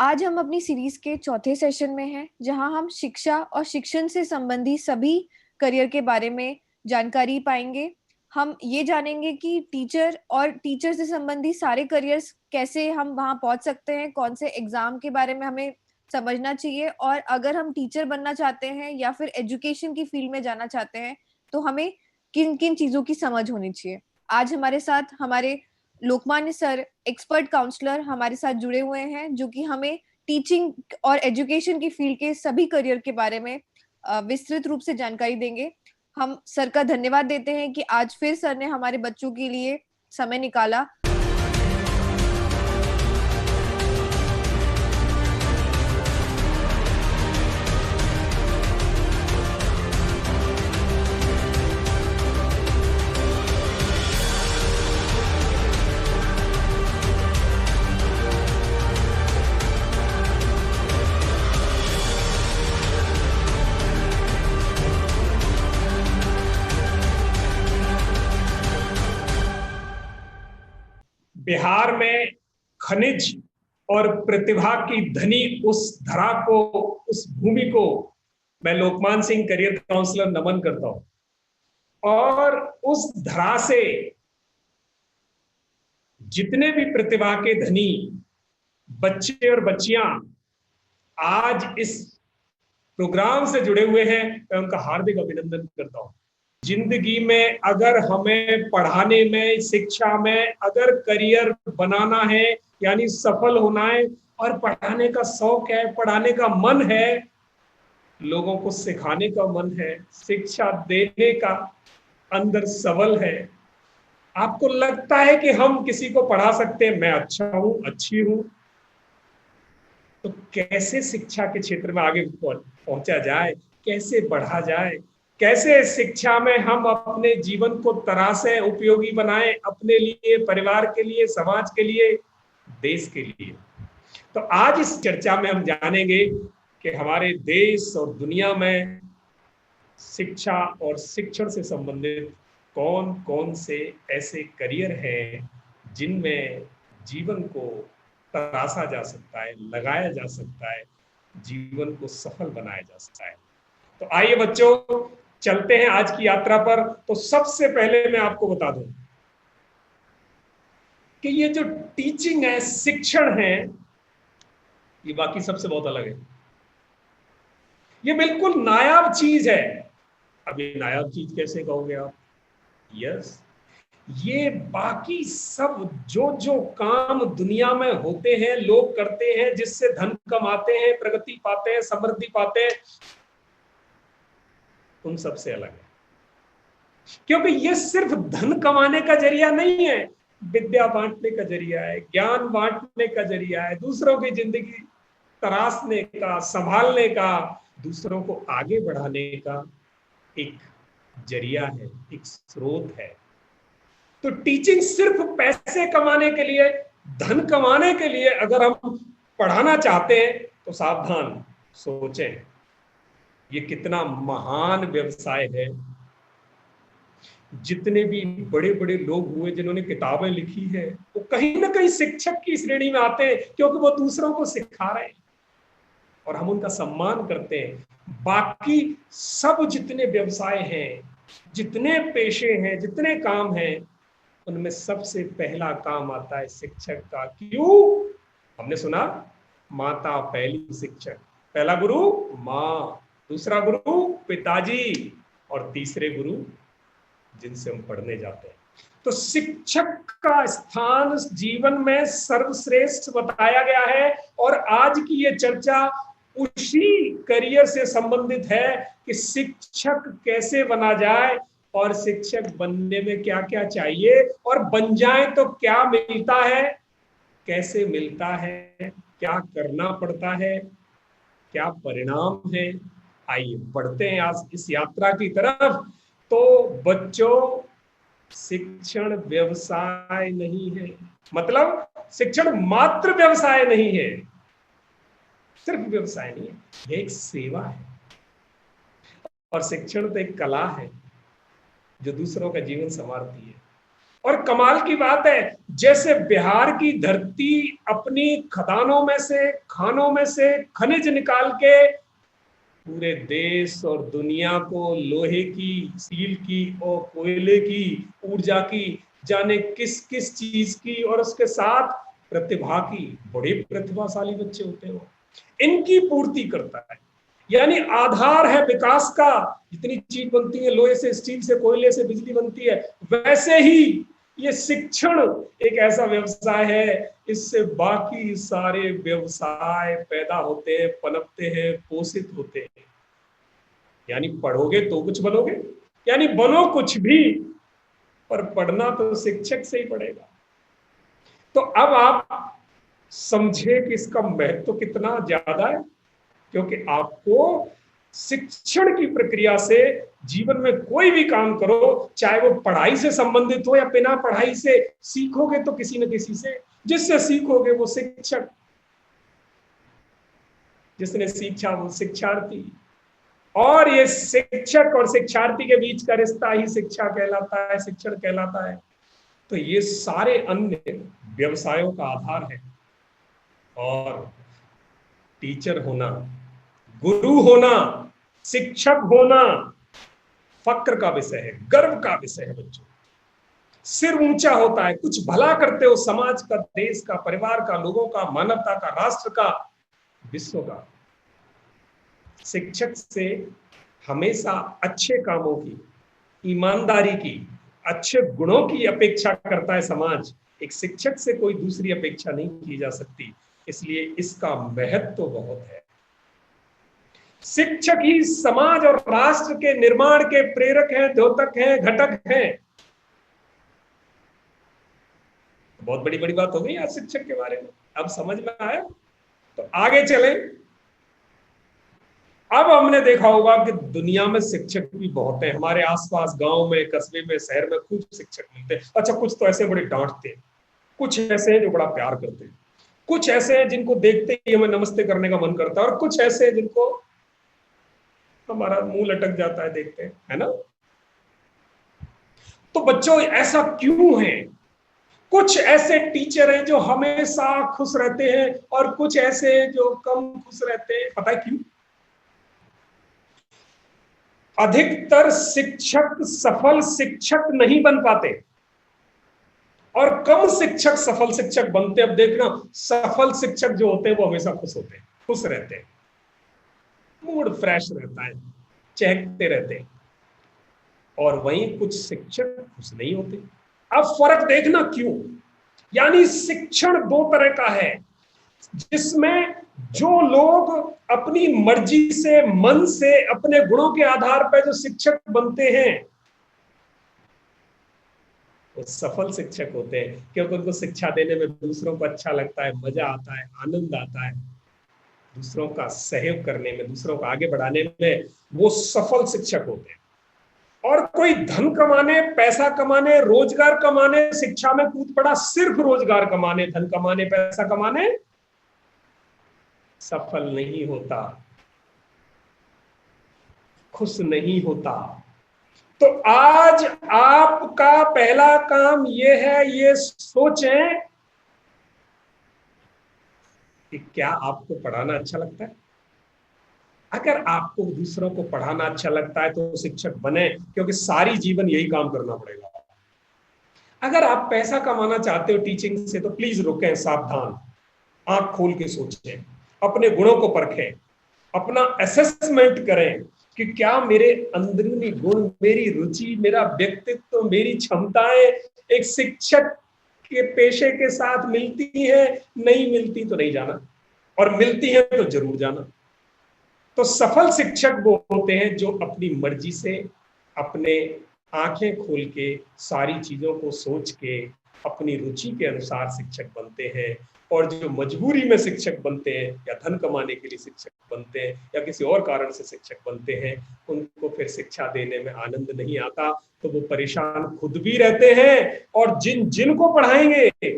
आज हम अपनी सीरीज के चौथे सेशन में हैं, जहां हम शिक्षा और शिक्षण से संबंधी सभी करियर के बारे में जानकारी पाएंगे। हम ये जानेंगे कि टीचर और टीचर से संबंधी सारे करियर्स कैसे हम वहां पहुंच सकते हैं, कौन से एग्जाम के बारे में हमें समझना चाहिए, और अगर हम टीचर बनना चाहते हैं या फिर एजुकेशन की फील्ड में जाना चाहते हैं तो हमें किन किन चीजों की समझ होनी चाहिए। आज हमारे साथ हमारे लोकमान्य सर, एक्सपर्ट काउंसलर, हमारे साथ जुड़े हुए हैं, जो कि हमें टीचिंग और एजुकेशन की फील्ड के सभी करियर के बारे में विस्तृत रूप से जानकारी देंगे। हम सर का धन्यवाद देते हैं कि आज फिर सर ने हमारे बच्चों के लिए समय निकाला। बिहार में खनिज और प्रतिभा की धनी उस धरा को, उस भूमि को मैं लोकमान सिंह करियर काउंसलर नमन करता हूं। और उस धरा से जितने भी प्रतिभा के धनी बच्चे और बच्चियां आज इस प्रोग्राम से जुड़े हुए हैं, मैं उनका हार्दिक अभिनंदन करता हूं। जिंदगी में अगर हमें पढ़ाने में, शिक्षा में अगर करियर बनाना है, यानी सफल होना है, और पढ़ाने का शौक है, पढ़ाने का मन है, लोगों को सिखाने का मन है, शिक्षा देने का अंदर सबल है, आपको लगता है कि हम किसी को पढ़ा सकते हैं, मैं अच्छा हूं, अच्छी हूं, तो कैसे शिक्षा के क्षेत्र में आगे पहुंचा जाए, कैसे बढ़ा जाए, कैसे शिक्षा में हम अपने जीवन को तराशें, उपयोगी बनाएं, अपने लिए, परिवार के लिए, समाज के लिए, देश के लिए। तो आज इस चर्चा में हम जानेंगे कि हमारे देश और दुनिया में शिक्षा और शिक्षण से संबंधित कौन कौन से ऐसे करियर हैं जिनमें जीवन को तराशा जा सकता है, लगाया जा सकता है, जीवन को सफल बनाया जा सकता है। तो आइए बच्चों, चलते हैं आज की यात्रा पर। तो सबसे पहले मैं आपको बता दूं कि ये जो टीचिंग है, शिक्षण है, ये बाकी सबसे बहुत अलग है। ये बिल्कुल नायाब चीज है। अब ये नायाब चीज कैसे कहोगे आप? यस, ये बाकी सब जो जो काम दुनिया में होते हैं, लोग करते हैं, जिससे धन कमाते हैं, प्रगति पाते हैं, समृद्धि पाते हैं, उन सबसे अलग है। क्योंकि ये सिर्फ धन कमाने का जरिया नहीं है, विद्या बांटने का जरिया है, ज्ञान बांटने का जरिया है, दूसरों की जिंदगी तराशने का, संभालने का, दूसरों को आगे बढ़ाने का एक जरिया है, एक स्रोत है। तो टीचिंग सिर्फ पैसे कमाने के लिए, धन कमाने के लिए अगर हम पढ़ाना चाहते हैं तो सावधान, सोचें, ये कितना महान व्यवसाय है। जितने भी बड़े बड़े लोग हुए जिन्होंने किताबें लिखी है, वो कहीं ना कहीं शिक्षक की श्रेणी में आते हैं, क्योंकि वो दूसरों को सिखा रहे हैं और हम उनका सम्मान करते हैं। बाकी सब जितने व्यवसाय हैं, जितने पेशे हैं, जितने काम हैं, उनमें सबसे पहला काम आता है शिक्षक का। क्यों? हमने सुना, माता पहली शिक्षक, पहला गुरु माँ, दूसरा गुरु पिताजी, और तीसरे गुरु जिनसे हम पढ़ने जाते हैं। तो शिक्षक का स्थान जीवन में सर्वश्रेष्ठ बताया गया है। और आज की ये चर्चा उसी करियर से संबंधित है कि शिक्षक कैसे बना जाए, और शिक्षक बनने में क्या क्या चाहिए, और बन जाए तो क्या मिलता है, कैसे मिलता है, क्या करना पड़ता है, क्या परिणाम है। आइए बढ़ते हैं आज इस यात्रा की तरफ। तो बच्चों, शिक्षण व्यवसाय नहीं है, मतलब शिक्षण मात्र व्यवसाय नहीं है, सिर्फ व्यवसाय नहीं है, यह एक सेवा है। और शिक्षण तो एक कला है जो दूसरों का जीवन संवारती है। और कमाल की बात है, जैसे बिहार की धरती अपनी खदानों में से, खानों में से खनिज निकाल के पूरे देश और दुनिया को लोहे की, स्टील की और कोयले की, ऊर्जा की, जाने किस किस चीज की, और उसके साथ प्रतिभा की, बड़े प्रतिभाशाली बच्चे होते हैं, इनकी पूर्ति करता है। यानी आधार है विकास का। जितनी चीज बनती है लोहे से, स्टील से, कोयले से, बिजली बनती है, वैसे ही ये शिक्षण एक ऐसा व्यवसाय है, इससे बाकी सारे व्यवसाय पैदा होते हैं, पनपते हैं, पोषित होते हैं। यानी पढ़ोगे तो कुछ बनोगे, यानी बनो कुछ भी, पर पढ़ना तो शिक्षक से ही पड़ेगा। तो अब आप समझे कि इसका महत्व कितना ज्यादा है, क्योंकि आपको शिक्षण की प्रक्रिया से जीवन में कोई भी काम करो, चाहे वो पढ़ाई से संबंधित हो या बिना पढ़ाई से, सीखोगे तो किसी न किसी से, जिससे सीखोगे वो शिक्षक, जिसने सीखा वो शिक्षार्थी, और ये शिक्षक और शिक्षार्थी के बीच का रिश्ता ही शिक्षा कहलाता है, शिक्षण कहलाता है। तो ये सारे अन्य व्यवसायों का आधार है। और टीचर होना, गुरु होना, शिक्षक होना फक्र का विषय है, गर्व का विषय है बच्चों। सिर ऊंचा होता है, कुछ भला करते हो समाज का, देश का, परिवार का, लोगों का, मानवता का, राष्ट्र का, विश्व का। शिक्षक से हमेशा अच्छे कामों की, ईमानदारी की, अच्छे गुणों की अपेक्षा करता है समाज। एक शिक्षक से कोई दूसरी अपेक्षा नहीं की जा सकती, इसलिए इसका महत्व बहुत है। शिक्षक ही समाज और राष्ट्र के निर्माण के प्रेरक हैं, द्योतक हैं, घटक हैं। बहुत बड़ी बड़ी बात हो गई आज शिक्षक के बारे में, अब समझ में आया? तो आगे चले। अब हमने देखा होगा कि दुनिया में शिक्षक भी बहुत हैं, हमारे आसपास गांव में, कस्बे में, शहर में खूब शिक्षक मिलते हैं। अच्छा, कुछ तो ऐसे बड़े डांटते हैं, कुछ ऐसे हैं जो बड़ा प्यार करते हैं, कुछ ऐसे हैं जिनको देखते ही हमें नमस्ते करने का मन करता है, और कुछ ऐसे हैं जिनको हमारा मुंह लटक जाता है देखते हैं, है ना? तो बच्चों ऐसा क्यों है? कुछ ऐसे टीचर हैं जो हमेशा खुश रहते हैं, और कुछ ऐसे हैं जो कम खुश रहते हैं। पता है क्यों? अधिकतर शिक्षक सफल शिक्षक नहीं बन पाते, और कम शिक्षक सफल शिक्षक बनते। अब देखना, सफल शिक्षक जो होते हैं वो हमेशा खुश होते हैं, खुश रहते हैं, मूड फ्रेश रहता है, चहकते रहते हैं। और वहीं कुछ शिक्षक खुश नहीं होते। अब फर्क देखना क्यों। यानी शिक्षण दो तरह का है, जिसमें जो लोग अपनी मर्जी से, मन से, अपने गुणों के आधार पर जो शिक्षक बनते हैं वो सफल शिक्षक होते हैं, क्योंकि उनको शिक्षा देने में दूसरों को अच्छा लगता है, मजा आता है, आनंद आता है। दूसरों का सहयोग करने में, दूसरों को आगे बढ़ाने में वो सफल शिक्षक होते हैं। और कोई धन कमाने, पैसा कमाने, रोजगार कमाने शिक्षा में कूद पड़ा, सिर्फ रोजगार कमाने, धन कमाने, पैसा कमाने, सफल नहीं होता, खुश नहीं होता। तो आज आपका पहला काम यह है, ये सोचें कि क्या आपको पढ़ाना अच्छा लगता है। अगर आपको दूसरों को पढ़ाना अच्छा लगता है तो शिक्षक बने, क्योंकि सारी जीवन यही काम करना पड़ेगा। अगर आप पैसा कमाना चाहते हो टीचिंग से तो प्लीज रुकें, सावधान, आंख खोल के सोचें, अपने गुणों को परखें, अपना असेसमेंट करें कि क्या मेरे अंदरूनी गुण, मेरी रुचि, मेरा व्यक्तित्व, मेरी क्षमताएं एक शिक्षक के पेशे के साथ मिलती है। नहीं मिलती तो नहीं जाना, और मिलती है तो जरूर जाना। तो सफल शिक्षक वो होते हैं जो अपनी मर्जी से, अपने आंखें खोल के, सारी चीजों को सोच के, अपनी रुचि के अनुसार शिक्षक बनते हैं। और जो मजबूरी में शिक्षक बनते हैं, या धन कमाने के लिए शिक्षक बनते हैं, या किसी और कारण से शिक्षक बनते हैं, उनको फिर शिक्षा देने में आनंद नहीं आता, तो वो परेशान खुद भी रहते हैं, और जिनको पढ़ाएंगे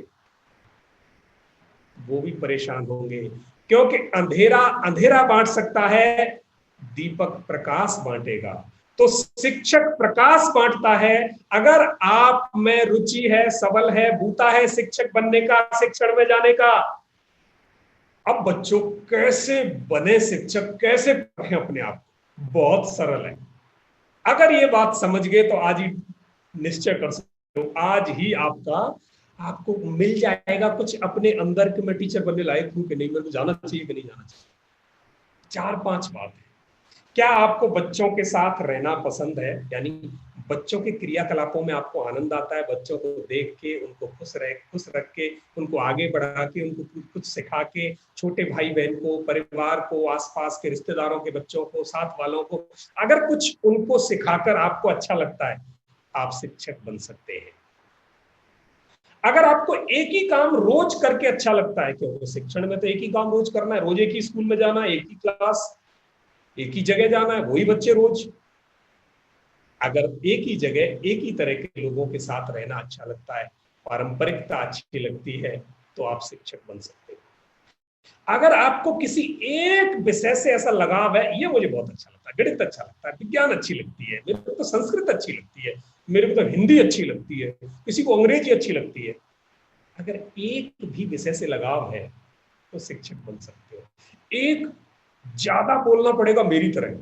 वो भी परेशान होंगे। क्योंकि अंधेरा अंधेरा बांट सकता है, दीपक प्रकाश बांटेगा। तो शिक्षक प्रकाश बांटता है। अगर आप में रुचि है, सबल है, बूता है शिक्षक बनने का, शिक्षण में जाने का, अब बच्चों कैसे बने शिक्षक, कैसे पढ़ें अपने आप को, बहुत सरल है। अगर ये बात समझ गए तो आज ही निश्चय कर सकते हो, आज ही आपको मिल जाएगा कुछ अपने अंदर कि मैं टीचर बनने लायक हूं कि नहीं, मेरे को जाना चाहिए कि नहीं जाना चाहिए। 4-5 बात है। क्या आपको बच्चों के साथ रहना पसंद है, यानी बच्चों के क्रियाकलापों में आपको आनंद आता है, बच्चों को देख के, उनको खुश रख के, उनको आगे बढ़ा के, उनको कुछ सिखा के, छोटे भाई बहन को, परिवार को, आसपास के रिश्तेदारों के बच्चों को, साथ वालों को, अगर कुछ उनको सिखाकर आपको अच्छा लगता है, आप शिक्षक बन सकते हैं। अगर आपको एक ही काम रोज करके अच्छा लगता है, क्योंकि शिक्षण में तो एक ही काम रोज करना है, रोज एक ही स्कूल में जाना है, एक ही क्लास, एक ही जगह जाना है, वही बच्चे रोज। अगर एक ही जगह एक ही तरह के लोगों के साथ रहना अच्छा लगता है, पारंपरिकता अच्छी लगती है, तो आप शिक्षक बन सकते हो। अगर आपको किसी एक विषय से ऐसा लगाव है, ये मुझे बहुत अच्छा लगता है, गणित अच्छा लगता है, विज्ञान अच्छी लगती है, मेरे को तो संस्कृत अच्छी लगती है, मेरे को तो हिंदी अच्छी लगती है, किसी को अंग्रेजी अच्छी लगती है, अगर एक भी विषय से लगाव है तो शिक्षक बन सकते हो। एक ज्यादा बोलना पड़ेगा मेरी तरह,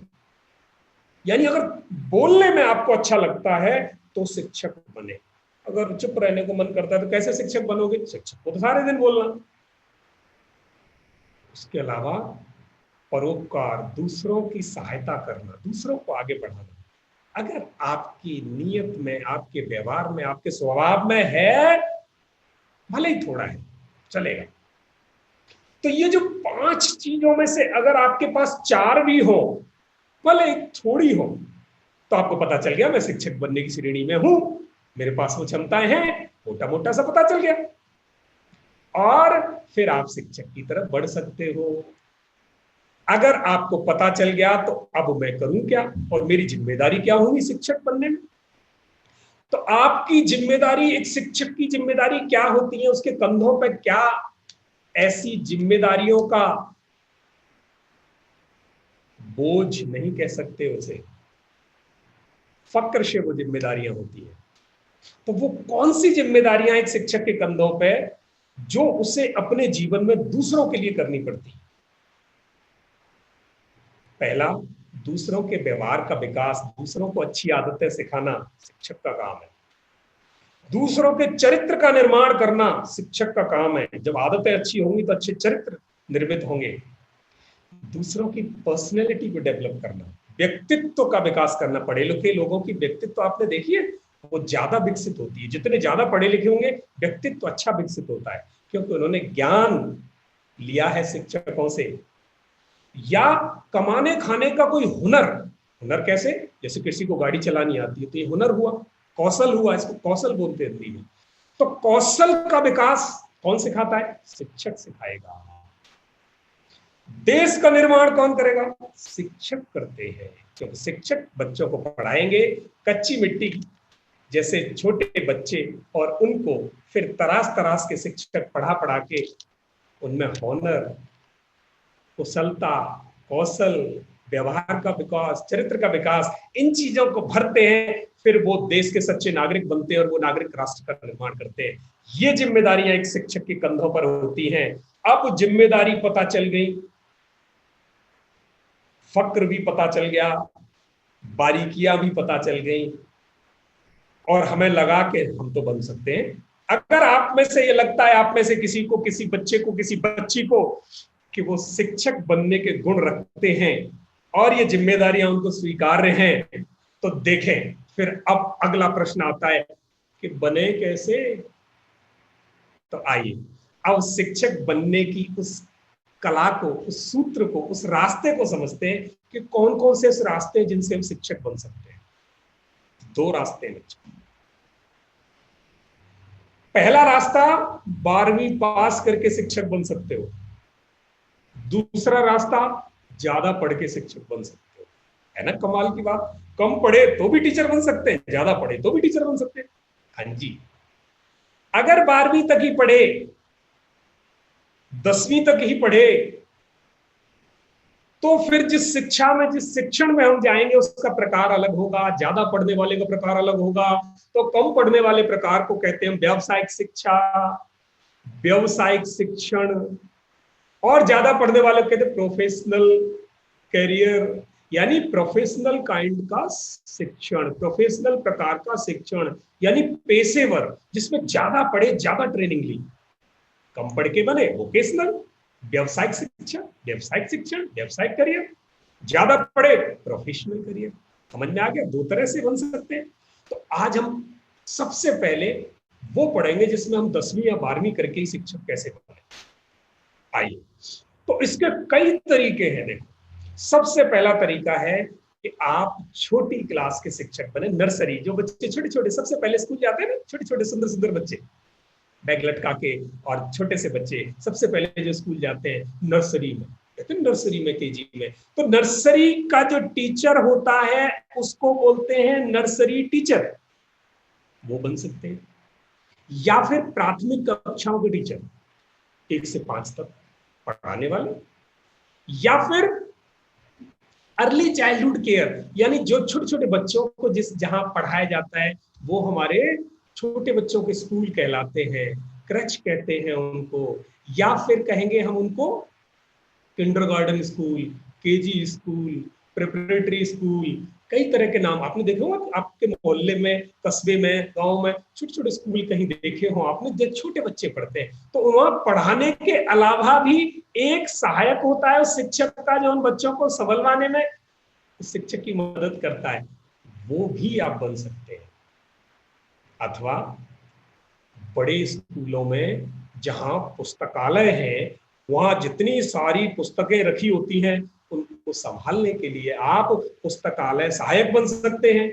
यानी अगर बोलने में आपको अच्छा लगता है तो शिक्षक बने। अगर चुप रहने को मन करता है तो कैसे शिक्षक बनोगे? शिक्षक को तो सारे दिन बोलना। उसके अलावा परोपकार, दूसरों की सहायता करना, दूसरों को आगे बढ़ाना, अगर आपकी नीयत में, आपके व्यवहार में, आपके स्वभाव में है, भले ही थोड़ा है, चलेगा। तो ये जो 5 चीजों में से अगर आपके पास 4 भी हो, भले थोड़ी हो, तो आपको पता चल गया मैं शिक्षक बनने की श्रेणी में हूं, मेरे पास वो क्षमताएं हैं, मोटा मोटा सा पता चल गया, और फिर आप शिक्षक की तरफ बढ़ सकते हो। अगर आपको पता चल गया तो अब मैं करूं क्या और मेरी जिम्मेदारी क्या होगी शिक्षक बनने में, तो आपकी जिम्मेदारी, एक शिक्षक की जिम्मेदारी क्या होती है, उसके कंधों पर क्या ऐसी जिम्मेदारियों का बोझ नहीं कह सकते उसे, फक्र से वो जिम्मेदारियां होती है। तो वो कौन सी जिम्मेदारियां एक शिक्षक के कंधों पे जो उसे अपने जीवन में दूसरों के लिए करनी पड़ती है? पहला, दूसरों के व्यवहार का विकास, दूसरों को अच्छी आदतें सिखाना शिक्षक का काम है। दूसरों के चरित्र का निर्माण करना शिक्षक का काम है। जब आदतें अच्छी होंगी तो अच्छे चरित्र निर्मित होंगे। दूसरों की पर्सनैलिटी को डेवलप करना, व्यक्तित्व का विकास करना। पढ़े लिखे लोगों की व्यक्तित्व आपने देखी है, वो ज्यादा विकसित होती है। जितने ज्यादा पढ़े लिखे होंगे व्यक्तित्व अच्छा विकसित होता है, क्योंकि उन्होंने ज्ञान लिया है शिक्षकों से, या कमाने खाने का कोई हुनर। हुनर कैसे? जैसे किसी को गाड़ी चलानी आती है तो ये हुनर हुआ, कौशल हुआ, इसको कौशल बोलते हैं। तो कौशल का विकास कौन सिखाता है? शिक्षक सिखाएगा। देश का निर्माण कौन करेगा? शिक्षक करते हैं, क्योंकि शिक्षक बच्चों को पढ़ाएंगे कच्ची मिट्टी जैसे छोटे बच्चे, और उनको फिर तराश तराश के शिक्षक पढ़ा पढ़ा के उनमें हॉनर, कुशलता, कौशल, व्यवहार का विकास, चरित्र का विकास, इन चीजों को भरते हैं। फिर वो देश के सच्चे नागरिक बनते हैं और वो नागरिक राष्ट्र का निर्माण करते हैं। ये जिम्मेदारियां एक शिक्षक के कंधों पर होती हैं। अब जिम्मेदारी पता चल गई, फक्र भी पता चल गया, बारीकियां भी पता चल गई, और हमें लगा कि हम तो बन सकते हैं। अगर आप में से ये लगता है, आप में से किसी को, किसी बच्चे को, किसी बच्ची को, कि वो शिक्षक बनने के गुण रखते हैं और ये जिम्मेदारियां उनको स्वीकार्य हैं, तो देखें फिर अब अगला प्रश्न आता है कि बने कैसे। तो आइए अब शिक्षक बनने की उस कला को, उस सूत्र को, उस रास्ते को समझते हैं कि कौन कौन से उस रास्ते हैं जिनसे हम शिक्षक बन सकते हैं। 2 रास्ते हैं। पहला रास्ता, 12वीं पास करके शिक्षक बन सकते हो। दूसरा रास्ता, ज्यादा पढ़ के शिक्षक बन सकते हो। है ना कमाल की बात? कम पढ़े तो भी टीचर बन सकते हैं, ज्यादा पढ़े तो भी टीचर बन सकते हैं। हाँ जी, अगर 12वीं तक ही पढ़े, 10वीं तक ही पढ़े, तो फिर जिस शिक्षा में, जिस शिक्षण में हम जाएंगे उसका प्रकार अलग होगा, ज्यादा पढ़ने वाले का प्रकार अलग होगा। तो कम पढ़ने वाले प्रकार को कहते हैं व्यावसायिक शिक्षा, व्यावसायिक शिक्षण, और ज्यादा पढ़ने वाले को कहते हैं प्रोफेशनल करियर, यानी प्रोफेशनल काइंड का शिक्षण, प्रोफेशनल प्रकार का शिक्षण, यानी पेशेवर, जिसमें ज्यादा पढ़े, ज्यादा ट्रेनिंग ली। कम पढ़ के बने वोकेशनल, व्यावसायिक शिक्षा, व्यावसायिक शिक्षण, व्यावसायिक करियर। ज्यादा पढ़े प्रोफेशनल करियर। समझ में आ गया? दो तरह से बन सकते हैं। तो आज हम सबसे पहले वो पढ़ेंगे जिसमें हम 10वीं या 12वीं करके ही शिक्षक कैसे बने। आइए, तो इसके कई तरीके हैं। देखो, सबसे पहला तरीका है कि आप छोटी क्लास के शिक्षक बने। नर्सरी, जो बच्चे छोटे छोटे सबसे पहले स्कूल जाते हैं ना, छोटे छोटे सुंदर सुंदर बच्चे, बैग लटका के, और छोटे से बच्चे सबसे पहले जो स्कूल जाते हैं नर्सरी में, कहते हैं नर्सरी में, केजी में। तो नर्सरी का जो टीचर होता है उसको बोलते हैं नर्सरी टीचर, वो बन सकते हैं। या फिर प्राथमिक कक्षाओं के टीचर, 1 से 5 तक पढ़ाने वाले। या फिर अर्ली चाइल्डहुड केयर, यानी जो छोटे छोटे बच्चों को जहां पढ़ाया जाता है वो हमारे छोटे बच्चों के स्कूल कहलाते हैं, क्रच कहते हैं उनको। या फिर कहेंगे हम उनको kindergarten school, KG school, preparatory school, कई तरह के नाम आपने देखे हो आपके मोहल्ले में, कस्बे में, गांव में, छोटे छोटे स्कूल कहीं देखे हो आपने, जो छोटे बच्चे पढ़ते हैं। तो वहां पढ़ाने के अलावा भी एक सहायक होता है उस शिक्षक का, जो उन बच्चों को संभलवाने में उस शिक्षक की मदद करता है, वो भी आप बन सकते हैं। अथवा बड़े स्कूलों में जहां पुस्तकालय है, वहां जितनी सारी पुस्तकें रखी होती हैं उनको संभालने के लिए आप पुस्तकालय सहायक बन सकते हैं,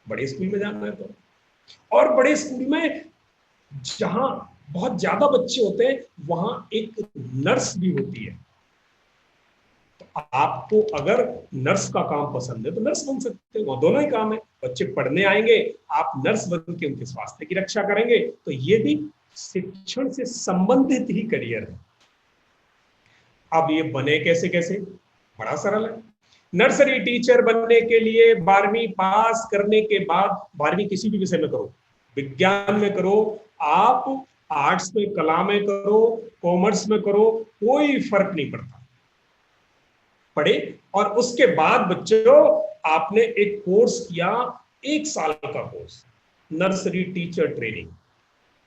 बड़े स्कूल में जाना है तो। और बड़े स्कूल में जहां बहुत ज्यादा बच्चे होते हैं वहां एक नर्स भी होती है। तो आपको अगर नर्स का काम पसंद है तो नर्स बन सकते हैं, वहां दोनों ही काम है। बच्चे पढ़ने आएंगे, आप नर्स बन के उनके स्वास्थ्य की रक्षा करेंगे। तो ये भी शिक्षण से संबंधित ही करियर है। अब ये बने कैसे कैसे? बड़ा सरल है। नर्सरी टीचर बनने के लिए 12वीं पास करने के बाद, 12वीं किसी भी विषय में करो, विज्ञान में करो, आप आर्ट्स में, कला में करो, कॉमर्स में करो, कोई फर्क नहीं पड़ता, पढ़े। और उसके बाद बच्चों आपने एक कोर्स किया, 1 साल का कोर्स, नर्सरी टीचर ट्रेनिंग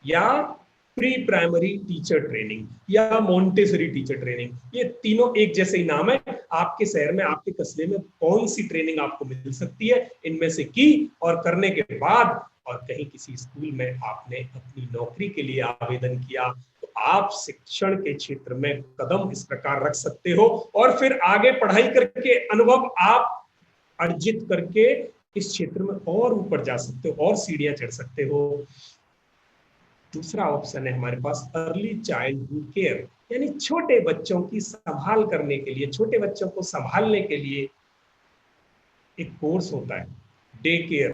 या प्री प्राइमरी टीचर ट्रेनिंग या मोंटेसरी टीचर ट्रेनिंग। ये तीनों एक जैसे ही नाम है। आपके शहर में, आपके कस्बे में कौन सी ट्रेनिंग आपको मिल सकती है, इनमें से की और करने के बाद और कहीं किसी स्कूल में आपने अपनी नौकरी के लिए आवेदन किया, तो आप शिक्षण के क्षेत्र में कदम इस प्रकार रख सकते हो और फिर आगे पढ़ाई करके अनुभव आप अर्जित करके इस क्षेत्र में और ऊपर जा सकते हो और सीढ़ियां चढ़ सकते हो। दूसरा ऑप्शन है हमारे पास अर्ली चाइल्डहुड केयर, यानी छोटे बच्चों की संभाल करने के लिए, छोटे बच्चों को संभालने के लिए एक कोर्स होता है, डे केयर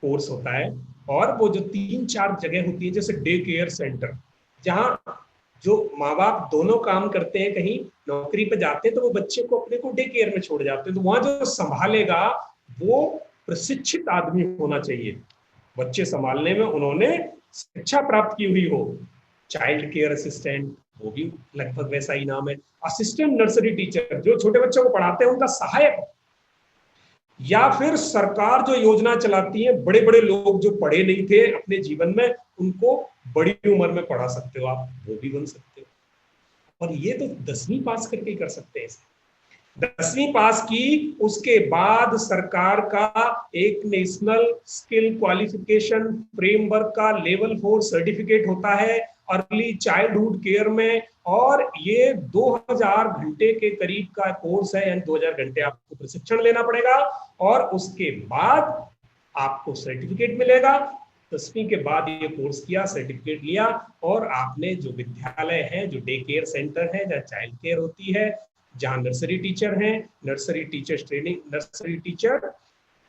कोर्स होता है। और वो जो 3-4 जगह होती है, जैसे डे केयर सेंटर, जहां जो माँ बाप दोनों काम करते हैं, कहीं नौकरी पे जाते हैं तो वो बच्चे को अपने को डे केयर में छोड़ जाते हैं। तो वहां जो संभालेगा वो प्रशिक्षित आदमी होना चाहिए, बच्चे संभालने में उन्होंने शिक्षा प्राप्त की हुई हो। चाइल्ड केयर असिस्टेंट, वो भी लगभग वैसा ही नाम है। असिस्टेंट नर्सरी टीचर, जो छोटे बच्चों को पढ़ाते हैं उनका सहायक। या फिर सरकार जो योजना चलाती है, बड़े बड़े लोग जो पढ़े नहीं थे अपने जीवन में, उनको बड़ी उम्र में पढ़ा सकते हो आप, वो भी बन सकते हो। और ये तो 10वीं पास करके ही कर सकते हैं। 10वीं पास की, उसके बाद सरकार का एक नेशनल स्किल क्वालिफिकेशन फ्रेमवर्क का लेवल 4 सर्टिफिकेट होता है अर्ली चाइल्डहुड केयर में, और ये 2000 घंटे के करीब का कोर्स है, यानी 2000 घंटे आपको प्रशिक्षण लेना पड़ेगा और उसके बाद आपको सर्टिफिकेट मिलेगा। 10वीं के बाद ये कोर्स किया, सर्टिफिकेट लिया, और आपने जो विद्यालय है, जो डे केयर सेंटर है, जहाँ चाइल्ड केयर होती है, जहां नर्सरी टीचर हैं, nursery teacher training, nursery teacher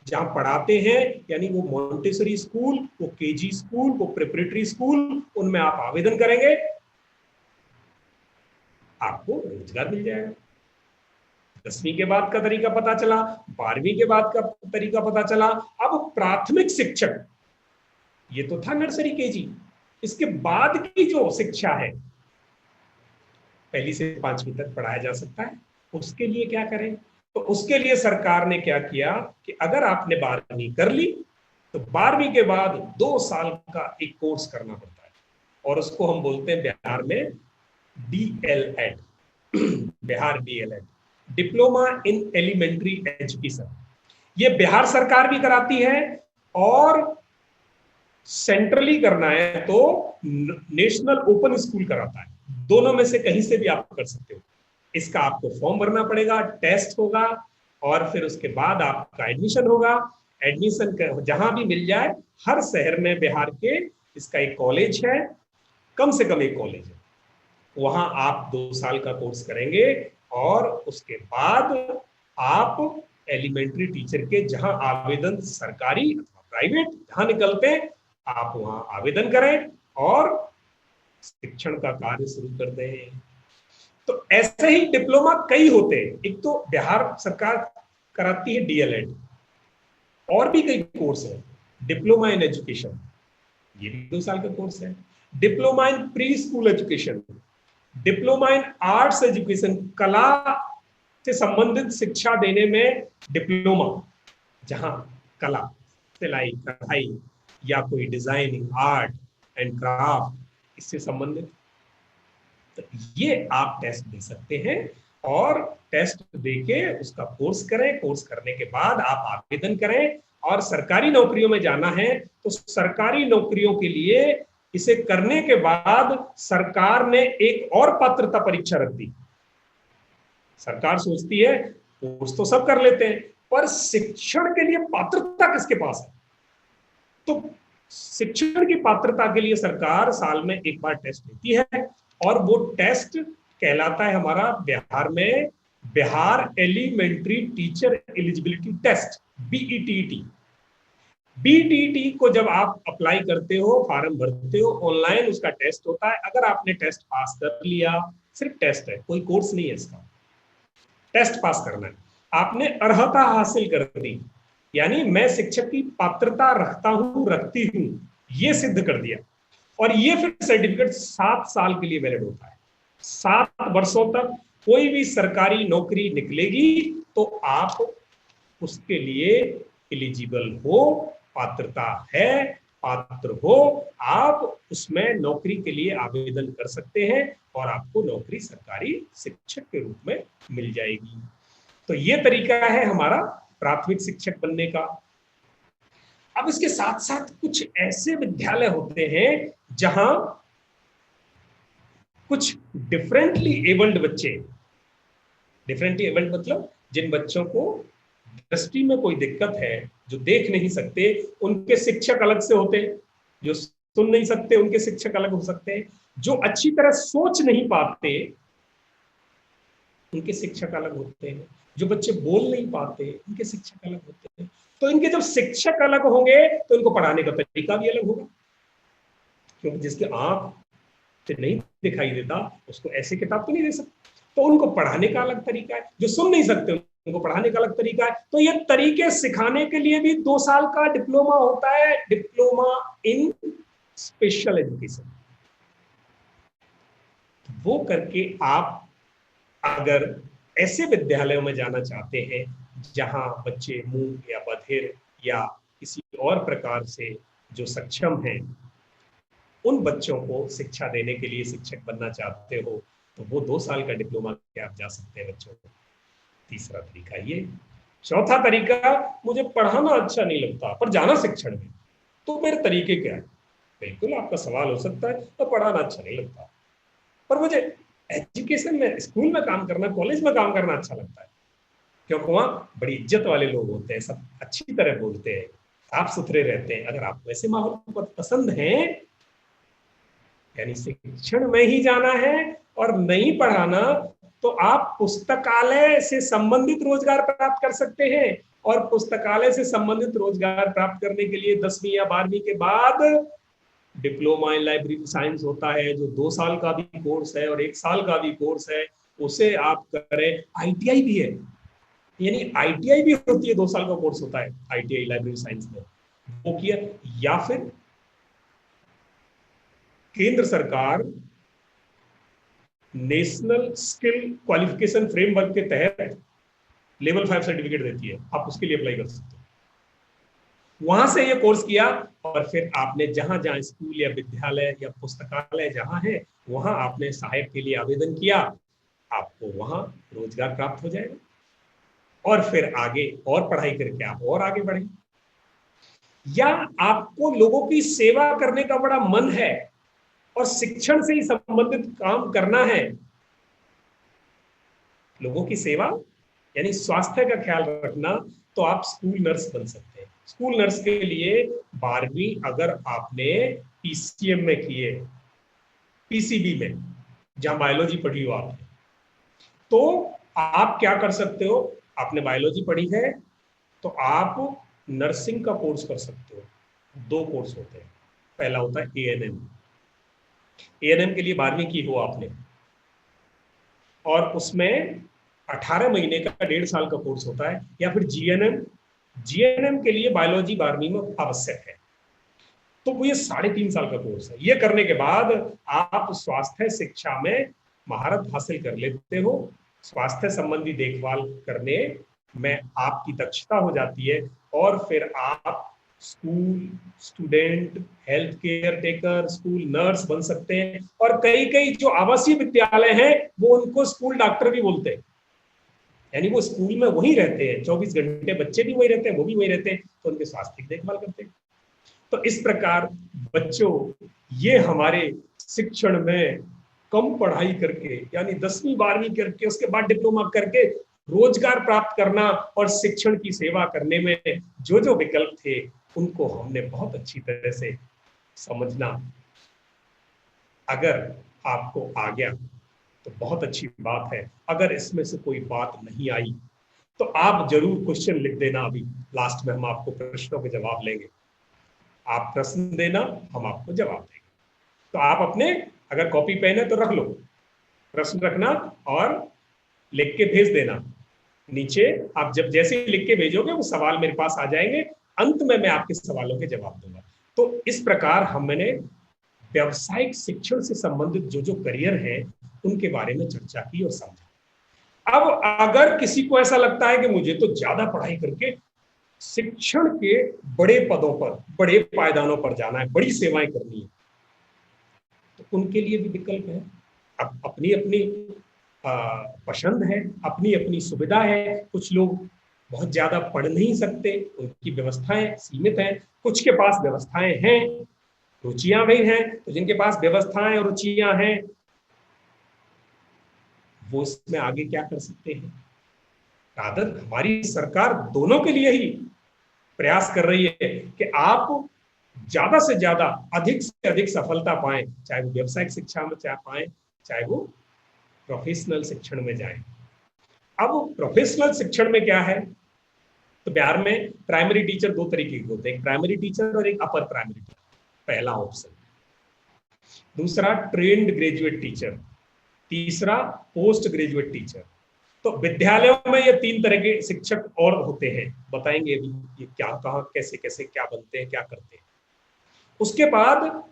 जहां पढ़ाते हैं, यानी वो मोंटेसरी स्कूल, वो केजी स्कूल, वो प्रिपरेटरी स्कूल, उनमें आप आवेदन करेंगे। आपको रोजगार मिल जाएगा। 10वीं के बाद का तरीका पता चला, 12वीं के बाद का तरीका पता चला। अब प्राथमिक शिक्षक, ये तो था नर्सरी केजी, इसके बाद की जो शिक्षा है 1ली से 5वीं तक पढ़ाया जा सकता है। उसके लिए क्या करें? तो उसके लिए सरकार ने क्या किया कि अगर आपने 12वीं कर ली तो 12वीं के बाद 2 साल का एक कोर्स करना पड़ता है, और उसको हम बोलते हैं बिहार में DLED, Bihar DLED, diploma in elementary education. ये बिहार सरकार भी कराती है, और सेंट्रली करना है तो नेशनल ओपन स्कूल कराता है। दोनों में से कहीं से भी आप कर सकते हो। इसका आपको फॉर्म भरना पड़ेगा, टेस्ट होगा, और फिर उसके बाद आपका एडमिशन होगा। एडमिशन जहां भी मिल जाए, हर शहर में बिहार के इसका एक कॉलेज है, कम से कम एक कॉलेज है, वहां आप 2 साल का कोर्स करेंगे, और उसके बाद आप एलिमेंट्री टीचर के जहां आवेदन सरकारी अथवा प्राइवेट जहां निकलते हैं, आप वहां आवेदन करें और शिक्षण का कार्य शुरू कर दें। तो ऐसे ही डिप्लोमा कई होते हैं। एक तो बिहार सरकार कराती है DLED, और भी कई कोर्स है। डिप्लोमा इन एजुकेशन, ये भी 2 साल का कोर्स है। Diploma in pre school education, diploma in arts education, कला से संबंधित शिक्षा देने में डिप्लोमा, जहां कला, सिलाई कढ़ाई या कोई डिजाइनिंग, आर्ट एंड क्राफ्ट, इससे संबंधित, तो ये आप टेस्ट दे सकते हैं, और टेस्ट देके उसका कोर्स करें। कोर्स करने के बाद आप आवेदन करें, और सरकारी नौकरियों में जाना है तो सरकारी नौकरियों के लिए इसे करने के बाद सरकार ने एक और पात्रता परीक्षा रख दी। सरकार सोचती है कोर्स तो सब कर लेते हैं, पर शिक्षण के लिए पात्रता किसके पास है? तो शिक्षण की पात्रता के लिए सरकार साल में एक बार टेस्ट लेती है, और वो टेस्ट कहलाता है हमारा बिहार में Bihar elementary teacher eligibility test, BETT। BETT को जब आप अप्लाई करते हो, फॉर्म भरते हो, ऑनलाइन उसका टेस्ट होता है। अगर आपने टेस्ट पास कर लिया, सिर्फ टेस्ट है, कोई कोर्स नहीं है इसका, टेस्ट पास करना है, आपने अर्हता हासिल कर दी, यानी मैं शिक्षक की पात्रता रखता हूं, रखती हूं, ये सिद्ध कर दिया, और ये फिर सर्टिफिकेट 7 साल के लिए वैलिड होता है। 7 वर्षों तक कोई भी सरकारी नौकरी निकलेगी तो आप उसके लिए एलिजिबल हो, पात्रता है, पात्र हो, आप उसमें नौकरी के लिए आवेदन कर सकते हैं, और आपको नौकरी सरकारी शिक्षक के रूप में मिल जाएगी। तो ये तरीका है हमारा प्राथमिक शिक्षक बनने का। अब इसके साथ साथ कुछ ऐसे विद्यालय होते हैं जहां कुछ डिफरेंटली एबल्ड बच्चे, डिफरेंटली एबल्ड मतलब जिन बच्चों को दृष्टि में कोई दिक्कत है, जो देख नहीं सकते, उनके शिक्षक अलग से होते हैं। जो सुन नहीं सकते उनके शिक्षक अलग हो सकते हैं। जो अच्छी तरह सोच नहीं पाते उनके शिक्षक अलग होते हैं। जो बच्चे बोल नहीं पाते उनके शिक्षक अलग होते हैं। तो इनके जब शिक्षक अलग होंगे तो इनको पढ़ाने का तरीका भी अलग होगा, क्योंकि जिसके आंख से नहीं दिखाई देता उसको ऐसे किताब तो नहीं दे सकते, तो उनको पढ़ाने का अलग तरीका है। जो सुन नहीं सकते उनको पढ़ाने का अलग तरीका है। तो ये तरीके सिखाने के लिए भी 2 साल का डिप्लोमा होता है, डिप्लोमा इन स्पेशल एजुकेशन। वो करके आप अगर ऐसे विद्यालयों में जाना चाहते हैं जहां बच्चे मूक या बधिर या किसी और प्रकार से जो सक्षम हैं, उन बच्चों को शिक्षा देने के लिए शिक्षक बनना चाहते हो, तो वो 2 साल का डिप्लोमा के आप जा सकते हैं बच्चों को। तीसरा तरीका ये। चौथा तरीका, मुझे पढ़ाना अच्छा नहीं लगता पर जाना शिक्षण में, तो मेरे तरीके क्या है? बिल्कुल आपका सवाल हो सकता है तो पढ़ाना अच्छा नहीं लगता पर मुझे एजुकेशन में, स्कूल में काम करना, कॉलेज में काम करना अच्छा लगता है, क्योंकि वहां बड़ी इज्जत वाले लोग होते हैं, सब अच्छी तरह बोलते हैं, साफ सुथरे रहते हैं। अगर आप वैसे माहौल पसंद हैं, यानी शिक्षण में ही जाना है और नहीं पढ़ाना, तो आप पुस्तकालय से संबंधित रोजगार प्राप्त कर सकते हैं। और पुस्तकालय से संबंधित रोजगार प्राप्त करने के लिए 10वीं या 12वीं के बाद डिप्लोमा इन लाइब्रेरी साइंस होता है जो 2 साल का भी कोर्स है और 1 साल का भी कोर्स है, उसे आप करें। आईटीआई भी है, यानी आईटीआई भी होती है, 2 साल का कोर्स होता है आईटीआई लाइब्रेरी साइंस में, वो किया। या फिर केंद्र सरकार नेशनल स्किल क्वालिफिकेशन फ्रेमवर्क के तहत लेवल 5 सर्टिफिकेट देती है, आप उसके लिए अप्लाई कर सकते हो। वहां से ये कोर्स किया और फिर आपने जहां जहां स्कूल या विद्यालय या पुस्तकालय जहां है वहां आपने सहायक के लिए आवेदन किया, आपको वहां रोजगार प्राप्त हो जाएगा और फिर आगे और पढ़ाई करके आप और आगे बढ़े। या आपको लोगों की सेवा करने का बड़ा मन है और शिक्षण से ही संबंधित काम करना है, लोगों की सेवा यानी स्वास्थ्य का ख्याल रखना, तो आप स्कूल नर्स बन सकते हैं। स्कूल नर्स के लिए 12वीं अगर आपने पीसीएम में की है, पीसीबी में जहां बायोलॉजी पढ़ी हो आपने, तो आप क्या कर सकते हो, आपने बायोलॉजी पढ़ी है तो आप नर्सिंग का कोर्स कर सकते हो। 2 कोर्स होते हैं, पहला होता है एएनएम। एएनएम के लिए 12वीं की हो आपने और उसमें 18 महीने का 1.5 साल का कोर्स होता है। या फिर जीएनएम, जीएनएम के लिए बायोलॉजी 12वीं में आवश्यक है, तो वो ये 3.5 साल का कोर्स है। ये करने के बाद आप स्वास्थ्य शिक्षा में महारत हासिल कर लेते हो, स्वास्थ्य संबंधी देखभाल करने में आपकी दक्षता हो जाती है और फिर आप school student, health care taker, school nurse बन सकते हैं। और कई कई जो आवासीय विद्यालय हैं वो उनको स्कूल डॉक्टर भी बोलते हैं, यानी वो स्कूल में वही रहते हैं 24 घंटे, बच्चे भी वही रहते हैं, वो भी वही रहते हैं, तो उनके स्वास्थ्य की देखभाल करते हैं। तो इस प्रकार बच्चों, ये हमारे शिक्षण में कम पढ़ाई करके यानी 10वीं 12वीं करके उसके बाद डिप्लोमा करके रोजगार प्राप्त करना और शिक्षण की सेवा करने में जो जो विकल्प थे उनको हमने बहुत अच्छी तरह से समझना। अगर आपको आ गया तो बहुत अच्छी बात है, अगर इसमें से कोई बात नहीं आई तो आप जरूर क्वेश्चन लिख देना, अभी लास्ट में हम आपको प्रश्नों के जवाब लेंगे, आप प्रश्न देना, हम आपको जवाब देंगे। तो आप अपने अगर कॉपी पेन है तो रख लो, प्रश्न रखना और लिख के भेज देना नीचे। आप जब जैसे ही लिख के भेजोगे वो सवाल मेरे पास आ जाएंगे, अंत में मैं आपके सवालों के जवाब दूंगा। तो इस प्रकार हमने व्यावसायिक शिक्षण से संबंधित जो जो करियर है उनके बारे में चर्चा की और समझा। अब अगर किसी को ऐसा लगता है कि मुझे तो ज्यादा पढ़ाई करके शिक्षण के बड़े पदों पर, बड़े पायदानों पर जाना है, बड़ी सेवाएं करनी है, तो उनके लिए भी विकल्प है। अब अपनी अपनी पसंद है, अपनी अपनी सुविधा है। कुछ लोग बहुत ज्यादा पढ़ नहीं सकते, उनकी व्यवस्थाएं सीमित हैं, कुछ के पास व्यवस्थाएं हैं, रुचियां भी हैं, तो जिनके पास व्यवस्थाएं और रुचियां हैं वो इसमें आगे क्या कर सकते हैं। आदत हमारी सरकार दोनों के लिए ही प्रयास कर रही है कि आप ज्यादा से ज्यादा, अधिक से अधिक सफलता पाएं, चाहे वो व्यावसायिक शिक्षा में चाहे पाएं, चाहे वो प्रोफेशनल शिक्षण में जाएं। अब प्रोफेशनल शिक्षण में क्या है, तो बिहार में प्राइमरी टीचर 2 तरीके के होते हैं, एक प्राइमरी टीचर और एक अपर प्राइमरी टीचर, पहला ऑप्शन। दूसरा ट्रेन्ड ग्रेजुएट टीचर, तीसरा पोस्ट ग्रेजुएट टीचर। तो विद्यालयों में ये 3 तरह के शिक्षक और होते हैं, बताएंगे अभी ये क्या, कहाँ, कैसे कैसे क्या बनते हैं, क्या करते हैं। उसके बाद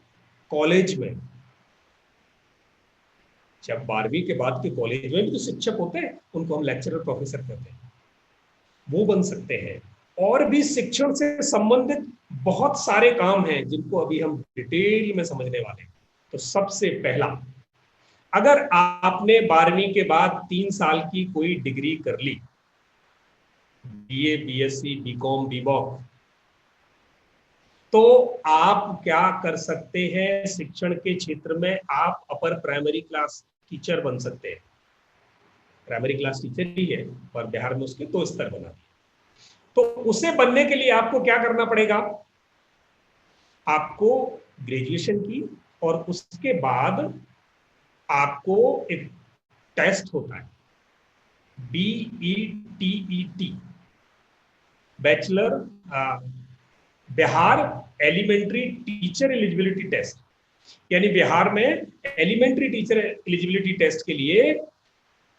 कॉलेज में, जब 12वीं के बाद के कॉलेज में भी तो शिक्षक होते हैं, उनको हम लेक्चरर प्रोफेसर कहते हैं, वो बन सकते हैं। और भी शिक्षण से संबंधित बहुत सारे काम हैं जिनको अभी हम डिटेल में समझने वाले हैं। तो सबसे पहला, अगर आपने 12वीं के बाद 3 साल की कोई डिग्री कर ली, बीए, बीएससी, बीकॉम, बीवॉक, तो आप क्या कर सकते हैं, शिक्षण के क्षेत्र में आप अपर प्राइमरी क्लास टीचर बन सकते हैं। प्राइमरी क्लास टीचर ही है पर बिहार में उसके 2 स्तर बना दिए। तो उसे बनने के लिए आपको क्या करना पड़ेगा, आपको ग्रेजुएशन की और उसके बाद आपको एक टेस्ट होता है BETET, bachelor Bihar elementary teacher eligibility test, यानी बिहार में एलिमेंट्री टीचर एलिजिबिलिटी टेस्ट के लिए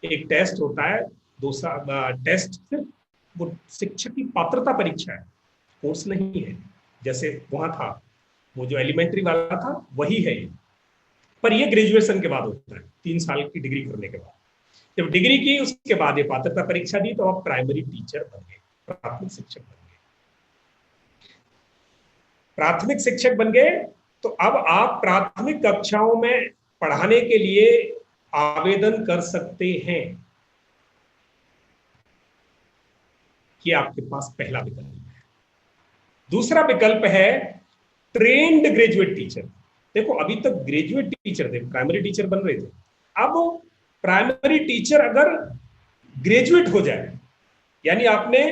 एक टेस्ट होता है, दूसरा टेस्ट सिर्फ वो शिक्षक की पात्रता परीक्षा है, कोर्स नहीं है। जैसे वहां था वो जो एलिमेंट्री वाला था वही है ये, पर ये ग्रेजुएशन के बाद होता है, 3 साल की डिग्री करने के बाद। जब डिग्री की उसके बाद ये पात्रता परीक्षा दी तो आप प्राइमरी टीचर बन गए, प्राथमिक शिक्षक बन गए। प्राथमिक शिक्षक बन गए तो अब आप प्राथमिक कक्षाओं में पढ़ाने के लिए आवेदन कर सकते हैं। ये आपके पास पहला विकल्प है। दूसरा विकल्प है ट्रेन्ड ग्रेजुएट टीचर। देखो अभी तक ग्रेजुएट टीचर थे, प्राइमरी टीचर बन रहे थे, अब प्राइमरी टीचर अगर ग्रेजुएट हो जाए, यानी आपने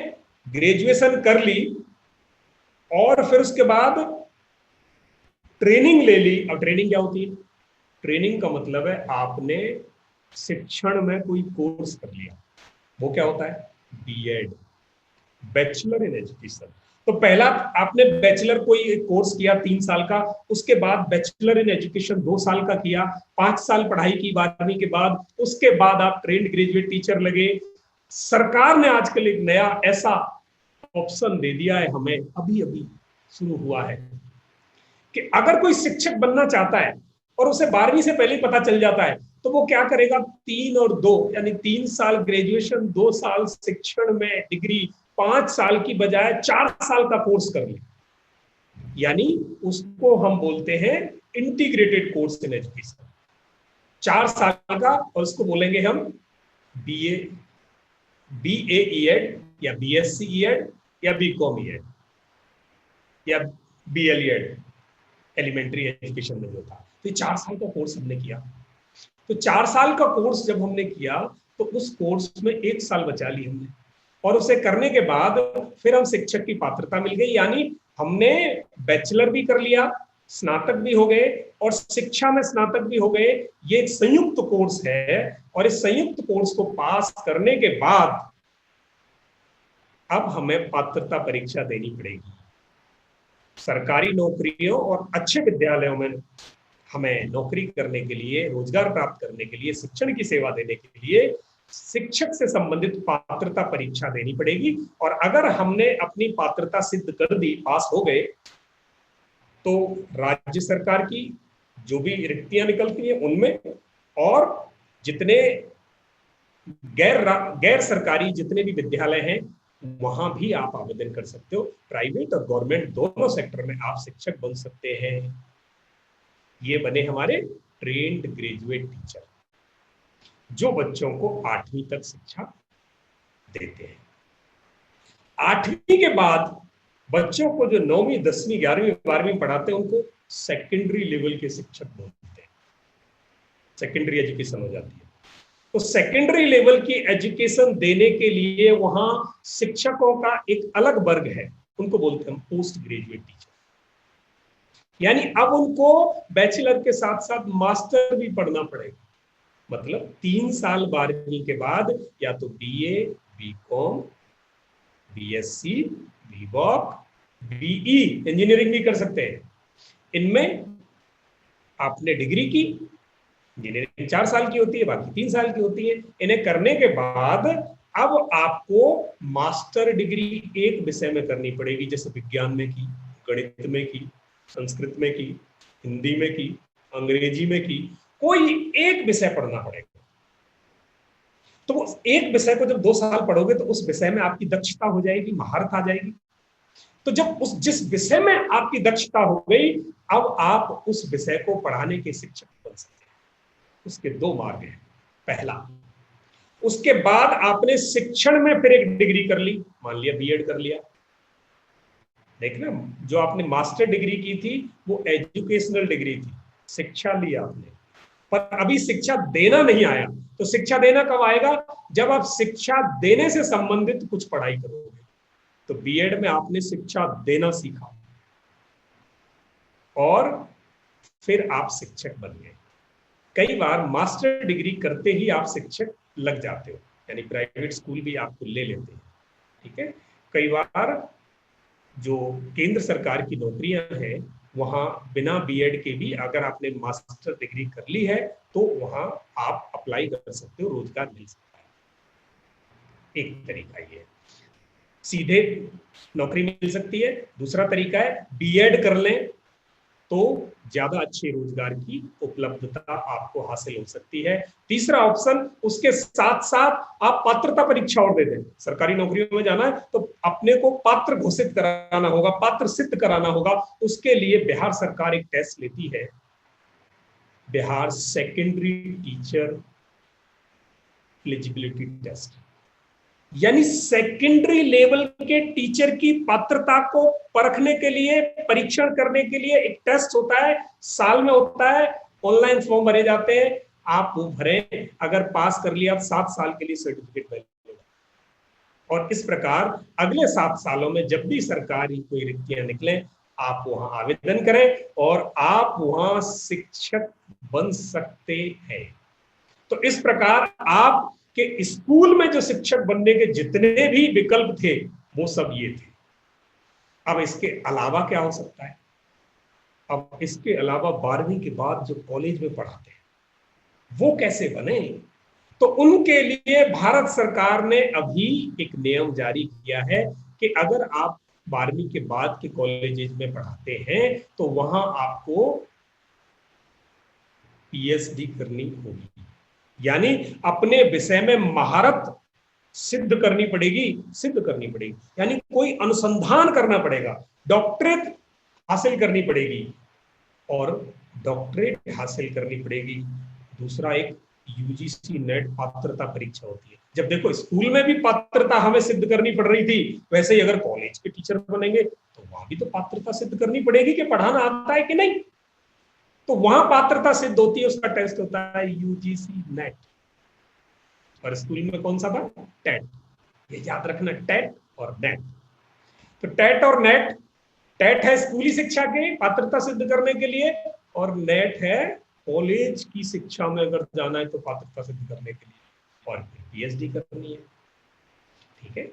ग्रेजुएशन कर ली और फिर उसके बाद ट्रेनिंग ले ली। अब ट्रेनिंग क्या होती है? ट्रेनिंग का मतलब है आपने शिक्षण में कोई कोर्स कर लिया, वो क्या होता है? BEd, bachelor in education. तो पहला आपने बैचलर कोई कोर्स किया 3 साल का, उसके बाद बैचलर इन एजुकेशन 2 साल का किया, 5 साल पढ़ाई की 12वीं के बाद, उसके बाद आप ट्रेंड ग्रेजुएट टीचर लगे। सरकार ने आजकल एक नया ऐसा ऑप्शन दे दिया है हमें, अभी अभी शुरू हुआ है, कि अगर कोई शिक्षक बनना चाहता है और उसे 12वीं से पहले ही पता चल जाता है तो वो क्या करेगा? 3 और 2 यानी 3 साल ग्रेजुएशन, 2 साल शिक्षण में डिग्री, 5 साल की बजाय 4 साल का कोर्स कर ले, यानी उसको हम बोलते हैं इंटीग्रेटेड कोर्स इन एजुकेशन। 4 साल का, और उसको बोलेंगे हम BA या BSc या BCom या BLEd, एलिमेंट्री एजुकेशन में जो था। तो ये 4 साल का कोर्स हमने किया। तो 4 साल का कोर्स जब हमने किया तो उस कोर्स में 1 साल बचा ली हमने, और उसे करने के बाद फिर हम शिक्षक की पात्रता मिल गई, यानी हमने बैचलर भी कर लिया, स्नातक भी हो गए और शिक्षा में स्नातक भी हो गए। ये एक संयुक्त कोर्स है और इस संयुक्त कोर्स को पास करने के बाद अब हमें पात्रता परीक्षा देनी पड़ेगी। सरकारी नौकरियों और अच्छे विद्यालयों में हमें नौकरी करने के लिए, रोजगार प्राप्त करने के लिए, शिक्षण की सेवा देने के लिए शिक्षक से संबंधित पात्रता परीक्षा देनी पड़ेगी। और अगर हमने अपनी पात्रता सिद्ध कर दी, पास हो गए, तो राज्य सरकार की जो भी रिक्तियां निकलती हैं उनमें, और जितने गैर सरकारी जितने भी विद्यालय हैं वहां भी आप आवेदन कर सकते हो। प्राइवेट और गवर्नमेंट दोनों सेक्टर में आप शिक्षक बन सकते हैं। ये बने हमारे ट्रेन्ड ग्रेजुएट टीचर, जो बच्चों को 8वीं तक शिक्षा देते हैं। 8वीं के बाद बच्चों को जो 9वीं 10वीं 11वीं 12वीं पढ़ाते हैं उनको सेकेंडरी लेवल के शिक्षक बोलते हैं, सेकेंडरी एजुकेशन हो जाती है। तो सेकेंडरी लेवल की एजुकेशन देने के लिए वहां शिक्षकों का एक अलग वर्ग है, उनको बोलते हैं पोस्ट ग्रेजुएट टीचर। यानी अब उनको बैचलर के साथ साथ मास्टर भी पढ़ना पड़ेगा, मतलब 3 साल 12वीं के बाद या तो BA, BCom, BSc, BVoc, BE engineering भी कर सकते हैं। इनमें आपने डिग्री की, इंजीनियरिंग 4 साल की होती है, बाकी 3 साल की होती है। इन्हें करने के बाद अब आपको मास्टर डिग्री एक विषय में करनी पड़ेगी, जैसे विज्ञान में की, गणित में की, संस्कृत में की, हिंदी में की, अंग्रेजी में की, कोई एक विषय पढ़ना पड़ेगा। तो उस एक विषय को जब 2 साल पढ़ोगे तो उस विषय में आपकी दक्षता हो जाएगी, महारत आ जाएगी। तो जब जिस विषय में आपकी दक्षता हो गई, अब आप उस विषय को पढ़ाने के शिक्षक बन सकते हैं। उसके 2 मार्ग हैं। पहला, उसके बाद आपने शिक्षण में फिर एक डिग्री कर ली, मान लिया BEd कर लिया। देखना, जो आपने मास्टर डिग्री की थी वो एजुकेशनल डिग्री थी, शिक्षा ली आपने, पर अभी शिक्षा देना नहीं आया। तो शिक्षा देना कब आएगा? जब आप शिक्षा देने से संबंधित कुछ पढ़ाई करोगे। तो BEd में आपने शिक्षा देना सीखा और फिर आप शिक्षक बन गए। कई बार मास्टर डिग्री करते ही आप शिक्षक लग जाते हो, यानी प्राइवेट स्कूल भी आपको ले लेते हैं, ठीक है। कई बार जो केंद्र सरकार की नौकरियां हैं वहां बिना बीएड के भी अगर आपने मास्टर डिग्री कर ली है तो वहां आप अप्लाई कर सकते हो, रोजगार मिल सकता है। एक तरीका ये सीधे नौकरी मिल सकती है, दूसरा तरीका है बीएड कर लें तो ज्यादा अच्छे रोजगार की उपलब्धता आपको हासिल हो सकती है। तीसरा ऑप्शन, उसके साथ साथ आप पात्रता परीक्षा और दे दें। सरकारी नौकरियों में जाना है तो अपने को पात्र घोषित कराना होगा, पात्र सिद्ध कराना होगा। उसके लिए बिहार सरकार एक टेस्ट लेती है, Bihar secondary teacher eligibility test, यानी सेकेंडरी लेवल के टीचर की पात्रता को परखने के लिए, परीक्षण करने के लिए एक टेस्ट होता है, साल में होता है। ऑनलाइन फॉर्म भरे जाते हैं, आप वो भरें, अगर पास कर लिया 7 साल के लिए सर्टिफिकेट मिलेगा। और इस प्रकार अगले 7 सालों में जब भी सरकारी कोई रिक्तियां निकले आप वहां आवेदन करें और आप वहां शिक्षक बन सकते हैं। तो इस प्रकार आप कि स्कूल में जो शिक्षक बनने के जितने भी विकल्प थे वो सब ये थे। अब इसके अलावा क्या हो सकता है? अब इसके अलावा 12वीं के बाद जो कॉलेज में पढ़ाते हैं वो कैसे बने? तो उनके लिए भारत सरकार ने अभी एक नियम जारी किया है कि अगर आप 12वीं के बाद के कॉलेजेस में पढ़ाते हैं तो वहां आपको पीएचडी करनी होगी, यानी अपने विषय में महारत सिद्ध करनी पड़ेगी, यानी कोई अनुसंधान करना पड़ेगा, डॉक्टरेट हासिल करनी पड़ेगी। और डॉक्टरेट हासिल करनी पड़ेगी। दूसरा एक यूजीसी नेट पात्रता परीक्षा होती है। जब देखो स्कूल में भी पात्रता हमें सिद्ध करनी पड़ रही थी, वैसे ही अगर कॉलेज के टीचर बनेंगे तो वहां भी तो पात्रता सिद्ध करनी पड़ेगी कि पढ़ाना आता है कि नहीं। तो वहां पात्रता सिद्ध होती है, उसका टेस्ट होता है यूजीसी नेट। और स्कूल में कौन सा था? टेट। ये याद रखना, टेट और नेट। तो टेट और नेट, टेट है स्कूली शिक्षा के पात्रता सिद्ध करने के लिए और नेट है कॉलेज की शिक्षा में अगर जाना है तो पात्रता सिद्ध करने के लिए और पीएचडी करनी है। ठीक है,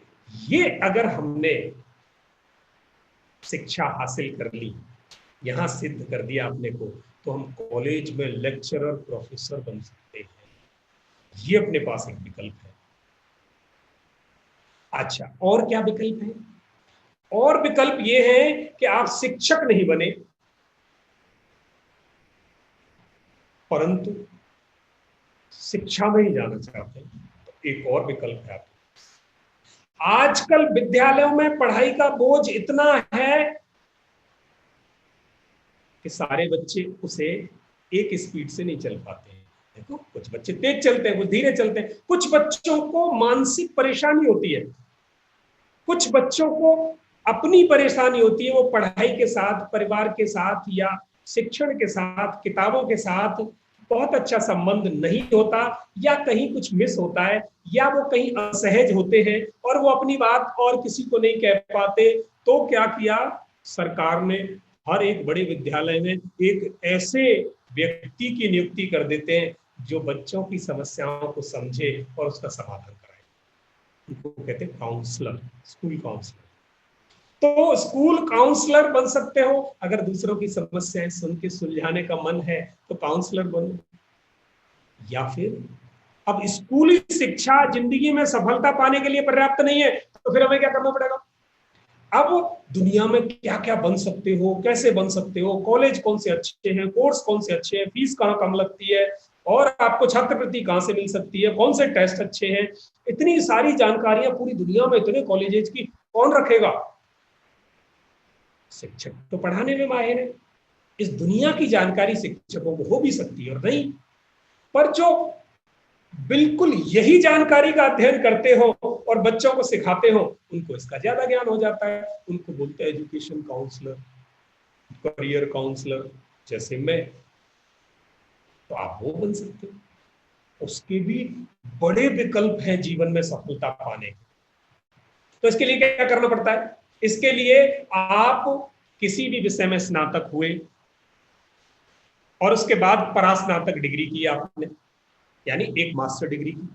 ये अगर हमने शिक्षा हासिल कर ली, यहां सिद्ध कर दिया अपने को, तो हम कॉलेज में लेक्चरर प्रोफेसर बन सकते हैं। ये अपने पास एक विकल्प है। अच्छा, और क्या विकल्प है? और विकल्प ये है कि आप शिक्षक नहीं बने परंतु शिक्षा में ही जाना चाहते हैं, तो एक और विकल्प है आपके। आजकल विद्यालयों में पढ़ाई का बोझ इतना है कि सारे बच्चे उसे एक स्पीड से नहीं चल पाते हैं। देखो, कुछ बच्चे तेज चलते हैं, कुछ धीरे चलते हैं, कुछ बच्चों को मानसिक परेशानी होती है, कुछ बच्चों को अपनी परेशानी होती है, वो पढ़ाई के साथ, परिवार के साथ या शिक्षण के साथ, किताबों के साथ बहुत अच्छा संबंध नहीं होता, या कहीं कुछ मिस होता है, या वो कहीं असहज होते हैं और वो अपनी बात और किसी को नहीं कह पाते। तो क्या किया सरकार ने? हर एक बड़े विद्यालय में एक ऐसे व्यक्ति की नियुक्ति कर देते हैं जो बच्चों की समस्याओं को समझे और उसका समाधान कराए। उनको कहते हैं काउंसलर, स्कूल काउंसलर। तो स्कूल काउंसलर बन सकते हो। अगर दूसरों की समस्याएं सुन के सुलझाने का मन है तो काउंसलर बनो। या फिर अब स्कूली शिक्षा जिंदगी में सफलता पाने के लिए पर्याप्त नहीं है, तो फिर हमें क्या करना पड़ेगा? अब दुनिया में क्या क्या बन सकते हो, कैसे बन सकते हो, कॉलेज कौन से अच्छे हैं, कोर्स कौन से अच्छे हैं, फीस कहाँ कम लगती है, और आपको छात्रवृत्ति कहाँ से मिल सकती है, कौन से टेस्ट अच्छे हैं, इतनी सारी जानकारियां पूरी दुनिया में इतने कॉलेजेस की कौन रखेगा? शिक्षक तो पढ़ाने में माहिर है। इस दुनिया की जानकारी शिक्षकों को हो भी सकती है और नहीं, पर जो बिल्कुल यही जानकारी का अध्ययन करते हो और बच्चों को सिखाते हो, उनको इसका ज्यादा ज्ञान हो जाता है। उनको बोलते हैं एजुकेशन काउंसलर, करियर काउंसलर, जैसे मैं। तो आप वो बन सकते हो। उसके भी बड़े विकल्प हैं जीवन में सफलता पाने के। तो इसके लिए क्या करना पड़ता है? इसके लिए आप किसी भी विषय में स्नातक हुए और उसके बाद परास्नातक डिग्री की आपने, यानी एक मास्टर डिग्री की,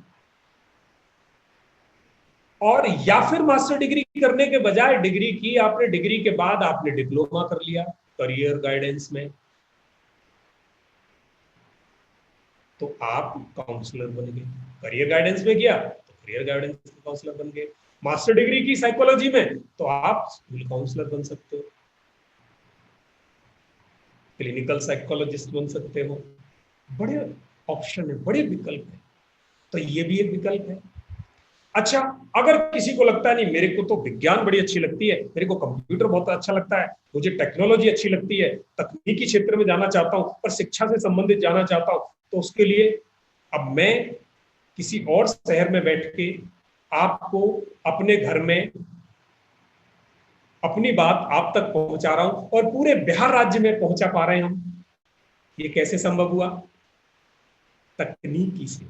और या फिर मास्टर डिग्री करने के बजाय डिग्री की आपने, डिग्री के बाद आपने डिप्लोमा कर लिया करियर गाइडेंस में, तो आप काउंसलर बन गए। करियर गाइडेंस में किया तो करियर गाइडेंस काउंसलर बन गए। मास्टर डिग्री की साइकोलॉजी में तो आप स्कूल काउंसलर बन सकते हो, क्लिनिकल साइकोलॉजिस्ट बन सकते हो। बड़े ऑप्शन है, बड़े विकल्प है, तो ये भी एक विकल्प है। अच्छा, अगर किसी को लगता है नहीं मेरे को तो विज्ञान बड़ी अच्छी लगती है, मेरे को कंप्यूटर बहुत अच्छा लगता है, मुझे टेक्नोलॉजी अच्छी लगती है, तकनीकी क्षेत्र में जाना चाहता हूं पर शिक्षा से संबंधित जाना चाहता हूं, तो उसके लिए अब मैं किसी और शहर में बैठ के आपको अपने घर में अपनी बात आप तक पहुंचा रहा हूं और पूरे बिहार राज्य में पहुंचा पा रहे हैं हम। ये कैसे संभव हुआ? तकनीकी से,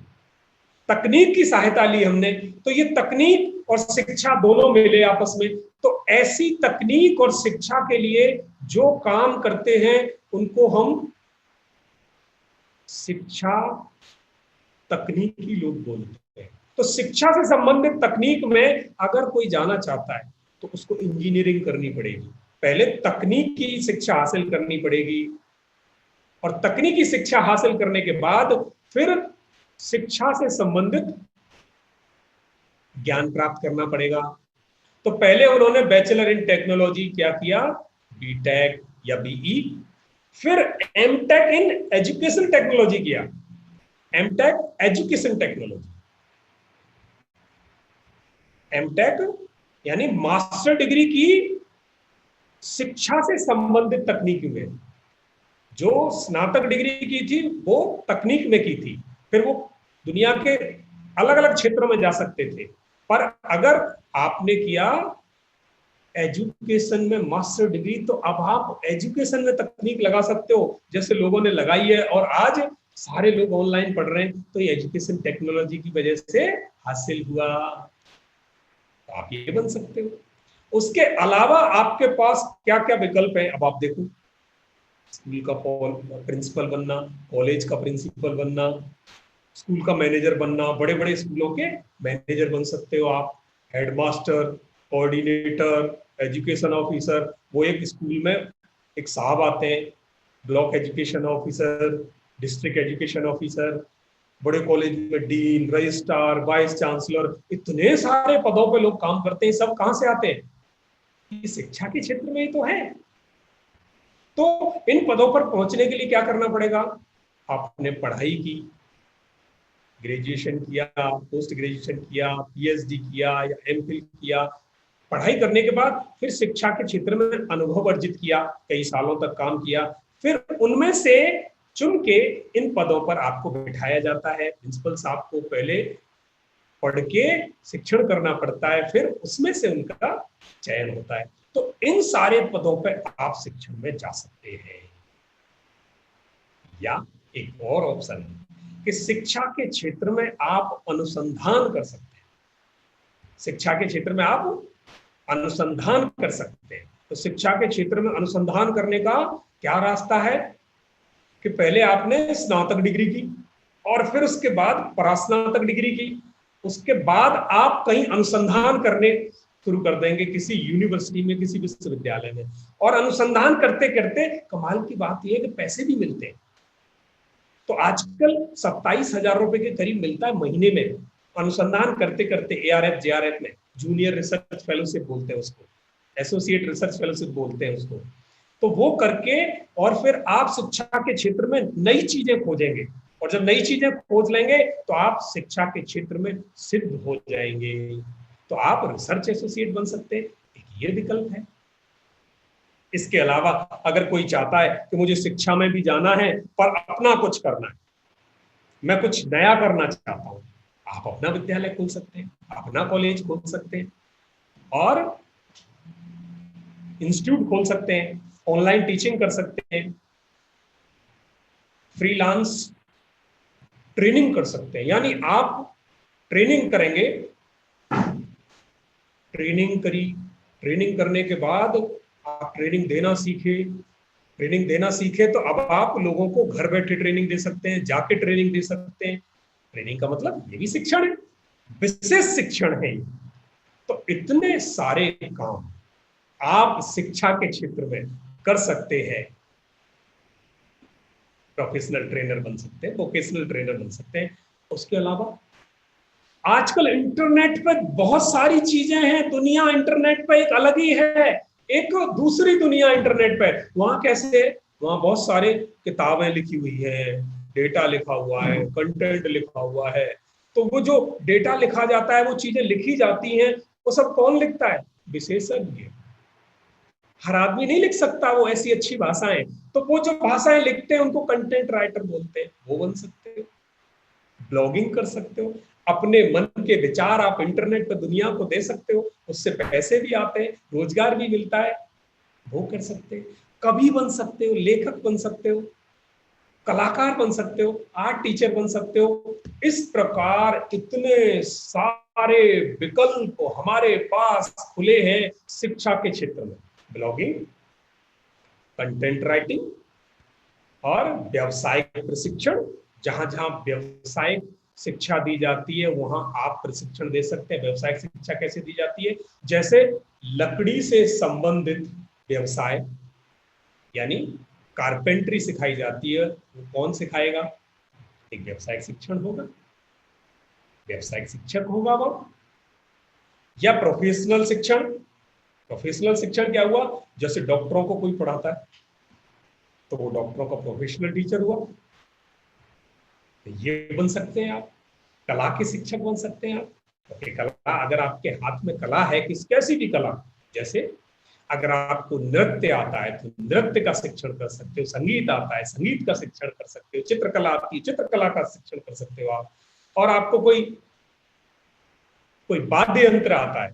तकनीक की सहायता ली हमने। तो ये तकनीक और शिक्षा दोनों मिले आपस में, तो ऐसी तकनीक और शिक्षा के लिए जो काम करते हैं उनको हम शिक्षा तकनीकी लोग बोलते हैं। तो शिक्षा से संबंधित तकनीक में अगर कोई जाना चाहता है तो उसको इंजीनियरिंग करनी पड़ेगी, पहले तकनीक की शिक्षा हासिल करनी पड़ेगी, और तकनीकी शिक्षा हासिल करने के बाद फिर शिक्षा से संबंधित ज्ञान प्राप्त करना पड़ेगा। तो पहले उन्होंने बैचलर इन टेक्नोलॉजी क्या किया, बीटेक या बीई, फिर एमटेक इन एजुकेशन टेक्नोलॉजी किया, एमटेक एजुकेशन टेक्नोलॉजी, एमटेक यानी मास्टर डिग्री की शिक्षा से संबंधित तकनीक में। जो स्नातक डिग्री की थी वो तकनीक में की थी, फिर वो दुनिया के अलग अलग क्षेत्रों में जा सकते थे, पर अगर आपने किया एजुकेशन में मास्टर डिग्री तो अब आप एजुकेशन में तकनीक लगा सकते हो, जैसे लोगों ने लगाई है और आज सारे लोग ऑनलाइन पढ़ रहे हैं, तो ये एजुकेशन टेक्नोलॉजी की वजह से हासिल हुआ। तो आप ये बन सकते हो। उसके अलावा आपके पास क्या क्या विकल्प है, अब आप देखो, स्कूल का प्रिंसिपल बनना, कॉलेज का प्रिंसिपल बनना, स्कूल का मैनेजर बनना, बड़े बड़े स्कूलों के मैनेजर बन सकते हो आप, हेडमास्टर, कोऑर्डिनेटर, एजुकेशन ऑफिसर, वो एक स्कूल में एक साहब आते हैं, block education officer, district education officer, बड़े कॉलेज में डीन, रजिस्ट्रार, वाइस चांसलर, इतने सारे पदों पे लोग काम करते हैं। सब कहां से आते हैं? ये शिक्षा के क्षेत्र में ही तो है। तो इन पदों पर पहुंचने के लिए क्या करना पड़ेगा? आपने पढ़ाई की, ग्रेजुएशन किया, पोस्ट ग्रेजुएशन किया, पीएचडी किया या एमफिल किया, पढ़ाई करने के बाद फिर शिक्षा के क्षेत्र में अनुभव अर्जित किया, कई सालों तक काम किया, फिर उनमें से चुन के इन पदों पर आपको बिठाया जाता है। प्रिंसिपल साहब को पहले पढ़ के शिक्षण करना पड़ता है, फिर उसमें से उनका चयन होता है। तो इन सारे पदों पर आप शिक्षण में जा सकते हैं। या एक और ऑप्शन है कि शिक्षा के क्षेत्र में आप अनुसंधान कर सकते हैं। शिक्षा के क्षेत्र में आप अनुसंधान कर सकते हैं। तो शिक्षा के क्षेत्र में अनुसंधान करने का क्या रास्ता है कि पहले आपने स्नातक डिग्री की और फिर उसके बाद परास्नातक डिग्री की, उसके बाद आप कहीं अनुसंधान करने शुरू कर देंगे किसी यूनिवर्सिटी में, किसी विश्वविद्यालय में, और अनुसंधान करते करते कमाल की बात यह है कि पैसे भी मिलते हैं। तो आजकल 27,000 रुपए के करीब मिलता है महीने में, अनुसंधान करते करते। एआरएफ जेआरएफ में जूनियर रिसर्च फेलोशिप बोलते हैं उसको, एसोसिएट रिसर्च फेलोशिप बोलते हैं उसको। तो वो करके और फिर आप शिक्षा के क्षेत्र में नई चीजें खोजेंगे, और जब नई चीजें खोज लेंगे तो आप शिक्षा के क्षेत्र में सिद्ध हो जाएंगे। तो आप रिसर्च एसोसिएट बन सकते हैं, एक ये विकल्प है। इसके अलावा अगर कोई चाहता है कि मुझे शिक्षा में भी जाना है पर अपना कुछ करना है, मैं कुछ नया करना चाहता हूं, आप अपना विद्यालय खोल सकते हैं, अपना कॉलेज खोल सकते हैं और इंस्टीट्यूट खोल सकते हैं, ऑनलाइन टीचिंग कर सकते हैं, फ्रीलांस ट्रेनिंग कर सकते हैं। यानी आप ट्रेनिंग करेंगे, ट्रेनिंग करी, ट्रेनिंग करने के बाद आप ट्रेनिंग देना सीखे, ट्रेनिंग देना सीखे तो अब आप लोगों को घर बैठे ट्रेनिंग दे सकते हैं, जाके ट्रेनिंग दे सकते हैं। ट्रेनिंग का मतलब ये भी शिक्षण है, विशेष शिक्षण है। तो इतने सारे काम आप शिक्षा के क्षेत्र में कर सकते हैं। प्रोफेशनल ट्रेनर बन सकते हैं, वोकेशनल ट्रेनर बन सकते हैं। उसके अलावा आजकल इंटरनेट पे बहुत सारी चीजें हैं। दुनिया इंटरनेट पे एक अलग ही है, एक दूसरी दुनिया इंटरनेट पे। वहां कैसे है, वहां बहुत सारे किताबें लिखी हुई है, डेटा लिखा हुआ है, कंटेंट लिखा हुआ है। तो वो जो डेटा लिखा जाता है, वो चीजें लिखी जाती हैं, वो सब कौन लिखता है? विशेषज्ञ। हर आदमी नहीं लिख सकता वो ऐसी अच्छी भाषाएं। तो वो जो भाषाएं लिखते हैं उनको कंटेंट राइटर बोलते हैं, वो बन सकते हो। ब्लॉगिंग कर सकते हो, अपने मन के विचार आप इंटरनेट पर दुनिया को दे सकते हो, उससे पैसे भी आते हैं, रोजगार भी मिलता है, वो कर सकते हो। कवि बन सकते हो, लेखक बन सकते हो, कलाकार बन सकते हो, आर्ट टीचर बन सकते हो। इस प्रकार इतने सारे विकल्प हमारे पास खुले हैं शिक्षा के क्षेत्र में। ब्लॉगिंग, कंटेंट राइटिंग और व्यावसायिक प्रशिक्षण। जहां जहां व्यावसायिक शिक्षा दी जाती है वहां आप प्रशिक्षण दे सकते हैं। व्यावसायिक शिक्षा कैसे दी जाती है? जैसे लकड़ी से संबंधित व्यवसाय, यानी कारपेंट्री सिखाई जाती है, वो कौन सिखाएगा? एक व्यावसायिक शिक्षण होगा, व्यावसायिक शिक्षक होगा वो। या प्रोफेशनल शिक्षण। प्रोफेशनल शिक्षण क्या हुआ? जैसे डॉक्टरों को कोई पढ़ाता है तो वो डॉक्टरों का प्रोफेशनल टीचर हुआ, तो ये बन सकते हैं आप। कला के शिक्षक बन सकते हैं आप। तो कला, अगर आपके हाथ में कला है, किस कैसी भी कला, जैसे अगर आपको नृत्य आता है तो नृत्य का शिक्षण कर सकते हो, संगीत आता है संगीत का शिक्षण कर सकते हो, चित्रकला आती है चित्रकला का शिक्षण कर सकते हो आप। और आपको कोई वाद्य यंत्र आता है,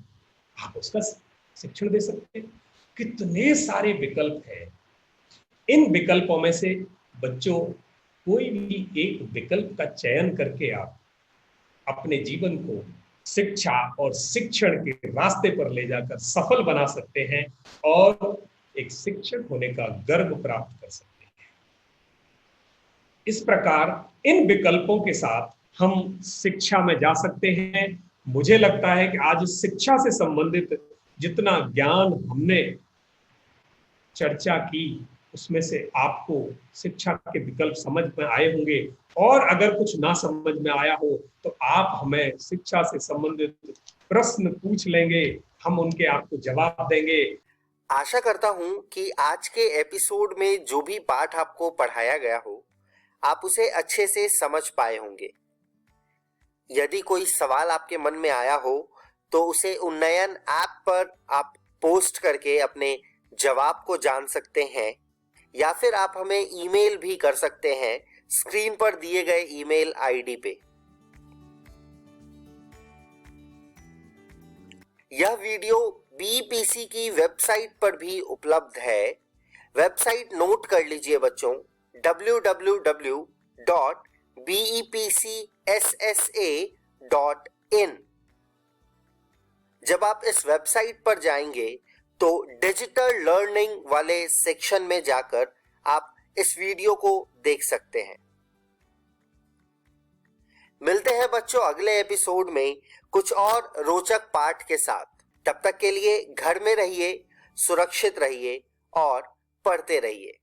आप उसका शिक्षण दे सकते हैं। कितने सारे विकल्प हैं। इन विकल्पों में से बच्चों कोई भी एक विकल्प का चयन करके आप अपने जीवन को शिक्षा और शिक्षण के रास्ते पर ले जाकर सफल बना सकते हैं और एक शिक्षक होने का गर्व प्राप्त कर सकते हैं। इस प्रकार इन विकल्पों के साथ हम शिक्षा में जा सकते हैं। मुझे लगता है कि आज शिक्षा से संबंधित जितना ज्ञान हमने चर्चा की, उसमें से आपको शिक्षा के विकल्प समझ में आए होंगे। और अगर कुछ ना समझ में आया हो तो आप हमें शिक्षा से संबंधित प्रश्न पूछ लेंगे, हम उनके आपको जवाब देंगे। आशा करता हूं कि आज के एपिसोड में जो भी पाठ आपको पढ़ाया गया हो, आप उसे अच्छे से समझ पाए होंगे। यदि कोई सवाल आपके मन में आया हो तो उसे उन्नयन ऐप पर आप पोस्ट करके अपने जवाब को जान सकते हैं, या फिर आप हमें ईमेल भी कर सकते हैं स्क्रीन पर दिए गए ईमेल आईडी पे। यह वीडियो बीईपीसी की वेबसाइट पर भी उपलब्ध है। वेबसाइट नोट कर लीजिए बच्चों, www.bepcssa.in। जब आप इस वेबसाइट पर जाएंगे तो डिजिटल लर्निंग वाले सेक्शन में जाकर आप इस वीडियो को देख सकते हैं। मिलते हैं बच्चों अगले एपिसोड में कुछ और रोचक पाठ के साथ। तब तक के लिए घर में रहिए, सुरक्षित रहिए और पढ़ते रहिए।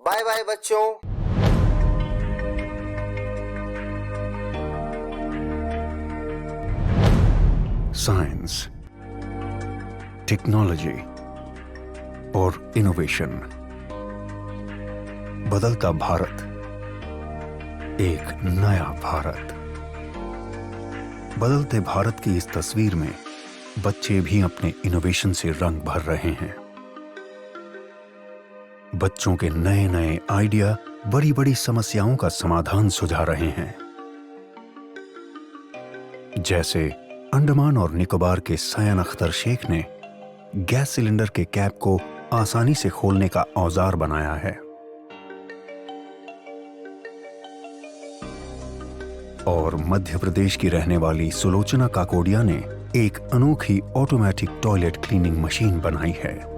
बाय बाय बच्चों। साइंस, टेक्नोलॉजी और इनोवेशन। बदलता भारत, एक नया भारत। बदलते भारत की इस तस्वीर में बच्चे भी अपने इनोवेशन से रंग भर रहे हैं। बच्चों के नए नए आइडिया बड़ी बड़ी समस्याओं का समाधान सुझा रहे हैं। जैसे अंडमान और निकोबार के सयन अख्तर शेख ने गैस सिलेंडर के कैप को आसानी से खोलने का औजार बनाया है। और मध्य प्रदेश की रहने वाली सुलोचना काकोडिया ने एक अनोखी ऑटोमेटिक टॉयलेट क्लीनिंग मशीन बनाई है।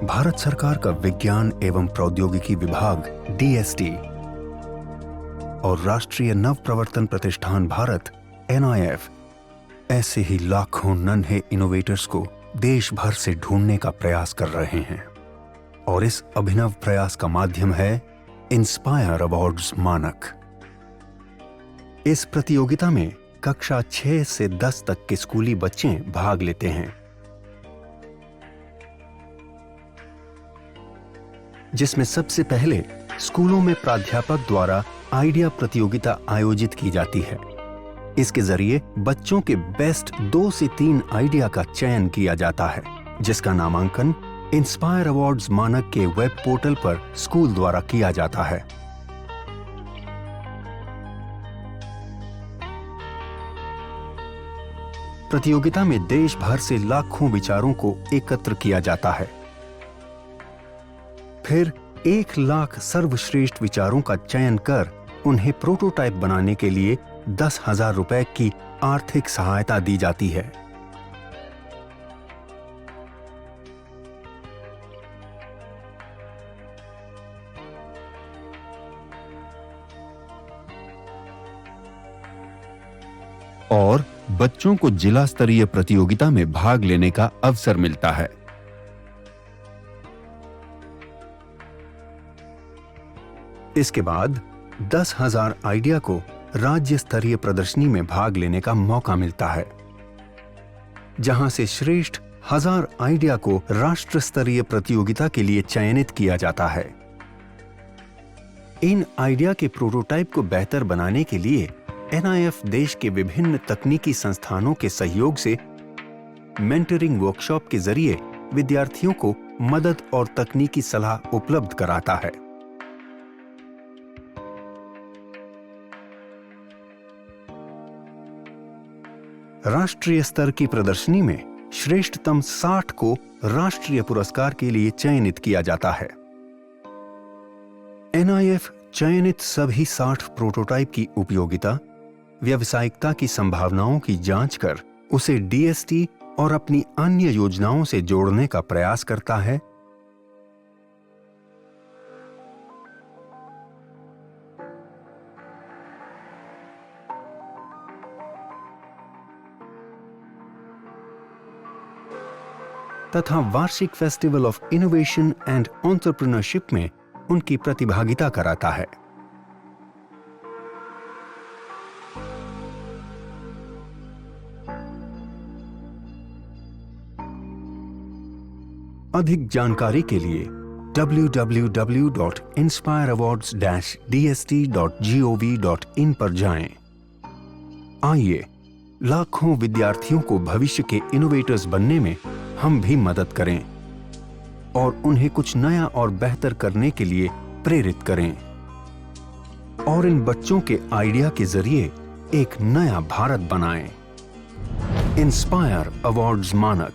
भारत सरकार का विज्ञान एवं प्रौद्योगिकी विभाग DST और राष्ट्रीय नव प्रवर्तन प्रतिष्ठान भारत NIF ऐसे ही लाखों नन्हे इनोवेटर्स को देश भर से ढूंढने का प्रयास कर रहे हैं और इस अभिनव प्रयास का माध्यम है इंस्पायर अवार्ड्स मानक। इस प्रतियोगिता में कक्षा 6 से 10 तक के स्कूली बच्चे भाग लेते हैं, जिसमें सबसे पहले स्कूलों में प्राध्यापक द्वारा आइडिया प्रतियोगिता आयोजित की जाती है। इसके जरिए बच्चों के बेस्ट 2 से 3 आइडिया का चयन किया जाता है, जिसका नामांकन इंस्पायर अवार्ड्स मानक के वेब पोर्टल पर स्कूल द्वारा किया जाता है। प्रतियोगिता में देश भर से लाखों विचारों को एकत्र किया जाता है। फिर 1 लाख सर्वश्रेष्ठ विचारों का चयन कर उन्हें प्रोटोटाइप बनाने के लिए 10,000 रुपए की आर्थिक सहायता दी जाती है। और बच्चों को जिला स्तरीय प्रतियोगिता में भाग लेने का अवसर मिलता है। इसके बाद 10,000 आइडिया को राज्य स्तरीय प्रदर्शनी में भाग लेने का मौका मिलता है, जहां से श्रेष्ठ 1000 आइडिया को राष्ट्र स्तरीय प्रतियोगिता के लिए चयनित किया जाता है। इन आइडिया के प्रोटोटाइप को बेहतर बनाने के लिए NIF देश के विभिन्न तकनीकी संस्थानों के सहयोग से मेंटरिंग वर्कशॉप के जरिए विद्यार्थियों को मदद और तकनीकी सलाह उपलब्ध कराता है। राष्ट्रीय स्तर की प्रदर्शनी में श्रेष्ठतम 60 को राष्ट्रीय पुरस्कार के लिए चयनित किया जाता है। NIF चयनित सभी 60 प्रोटोटाइप की उपयोगिता, व्यावसायिकता की संभावनाओं की जांच कर उसे DST और अपनी अन्य योजनाओं से जोड़ने का प्रयास करता है। तथा वार्षिक festival of innovation and entrepreneurship में उनकी प्रतिभागिता कराता है। अधिक जानकारी के लिए www.inspireawards-dst.gov.in पर जाएं। आइए लाखों विद्यार्थियों को भविष्य के इनोवेटर्स बनने में हम भी मदद करें और उन्हें कुछ नया और बेहतर करने के लिए प्रेरित करें और इन बच्चों के आइडिया के जरिए एक नया भारत बनाएं। इंस्पायर अवार्ड्स मानक,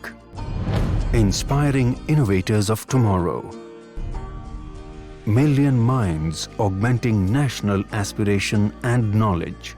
Inspiring Innovators of Tomorrow. Million Minds Augmenting National Aspiration and Knowledge.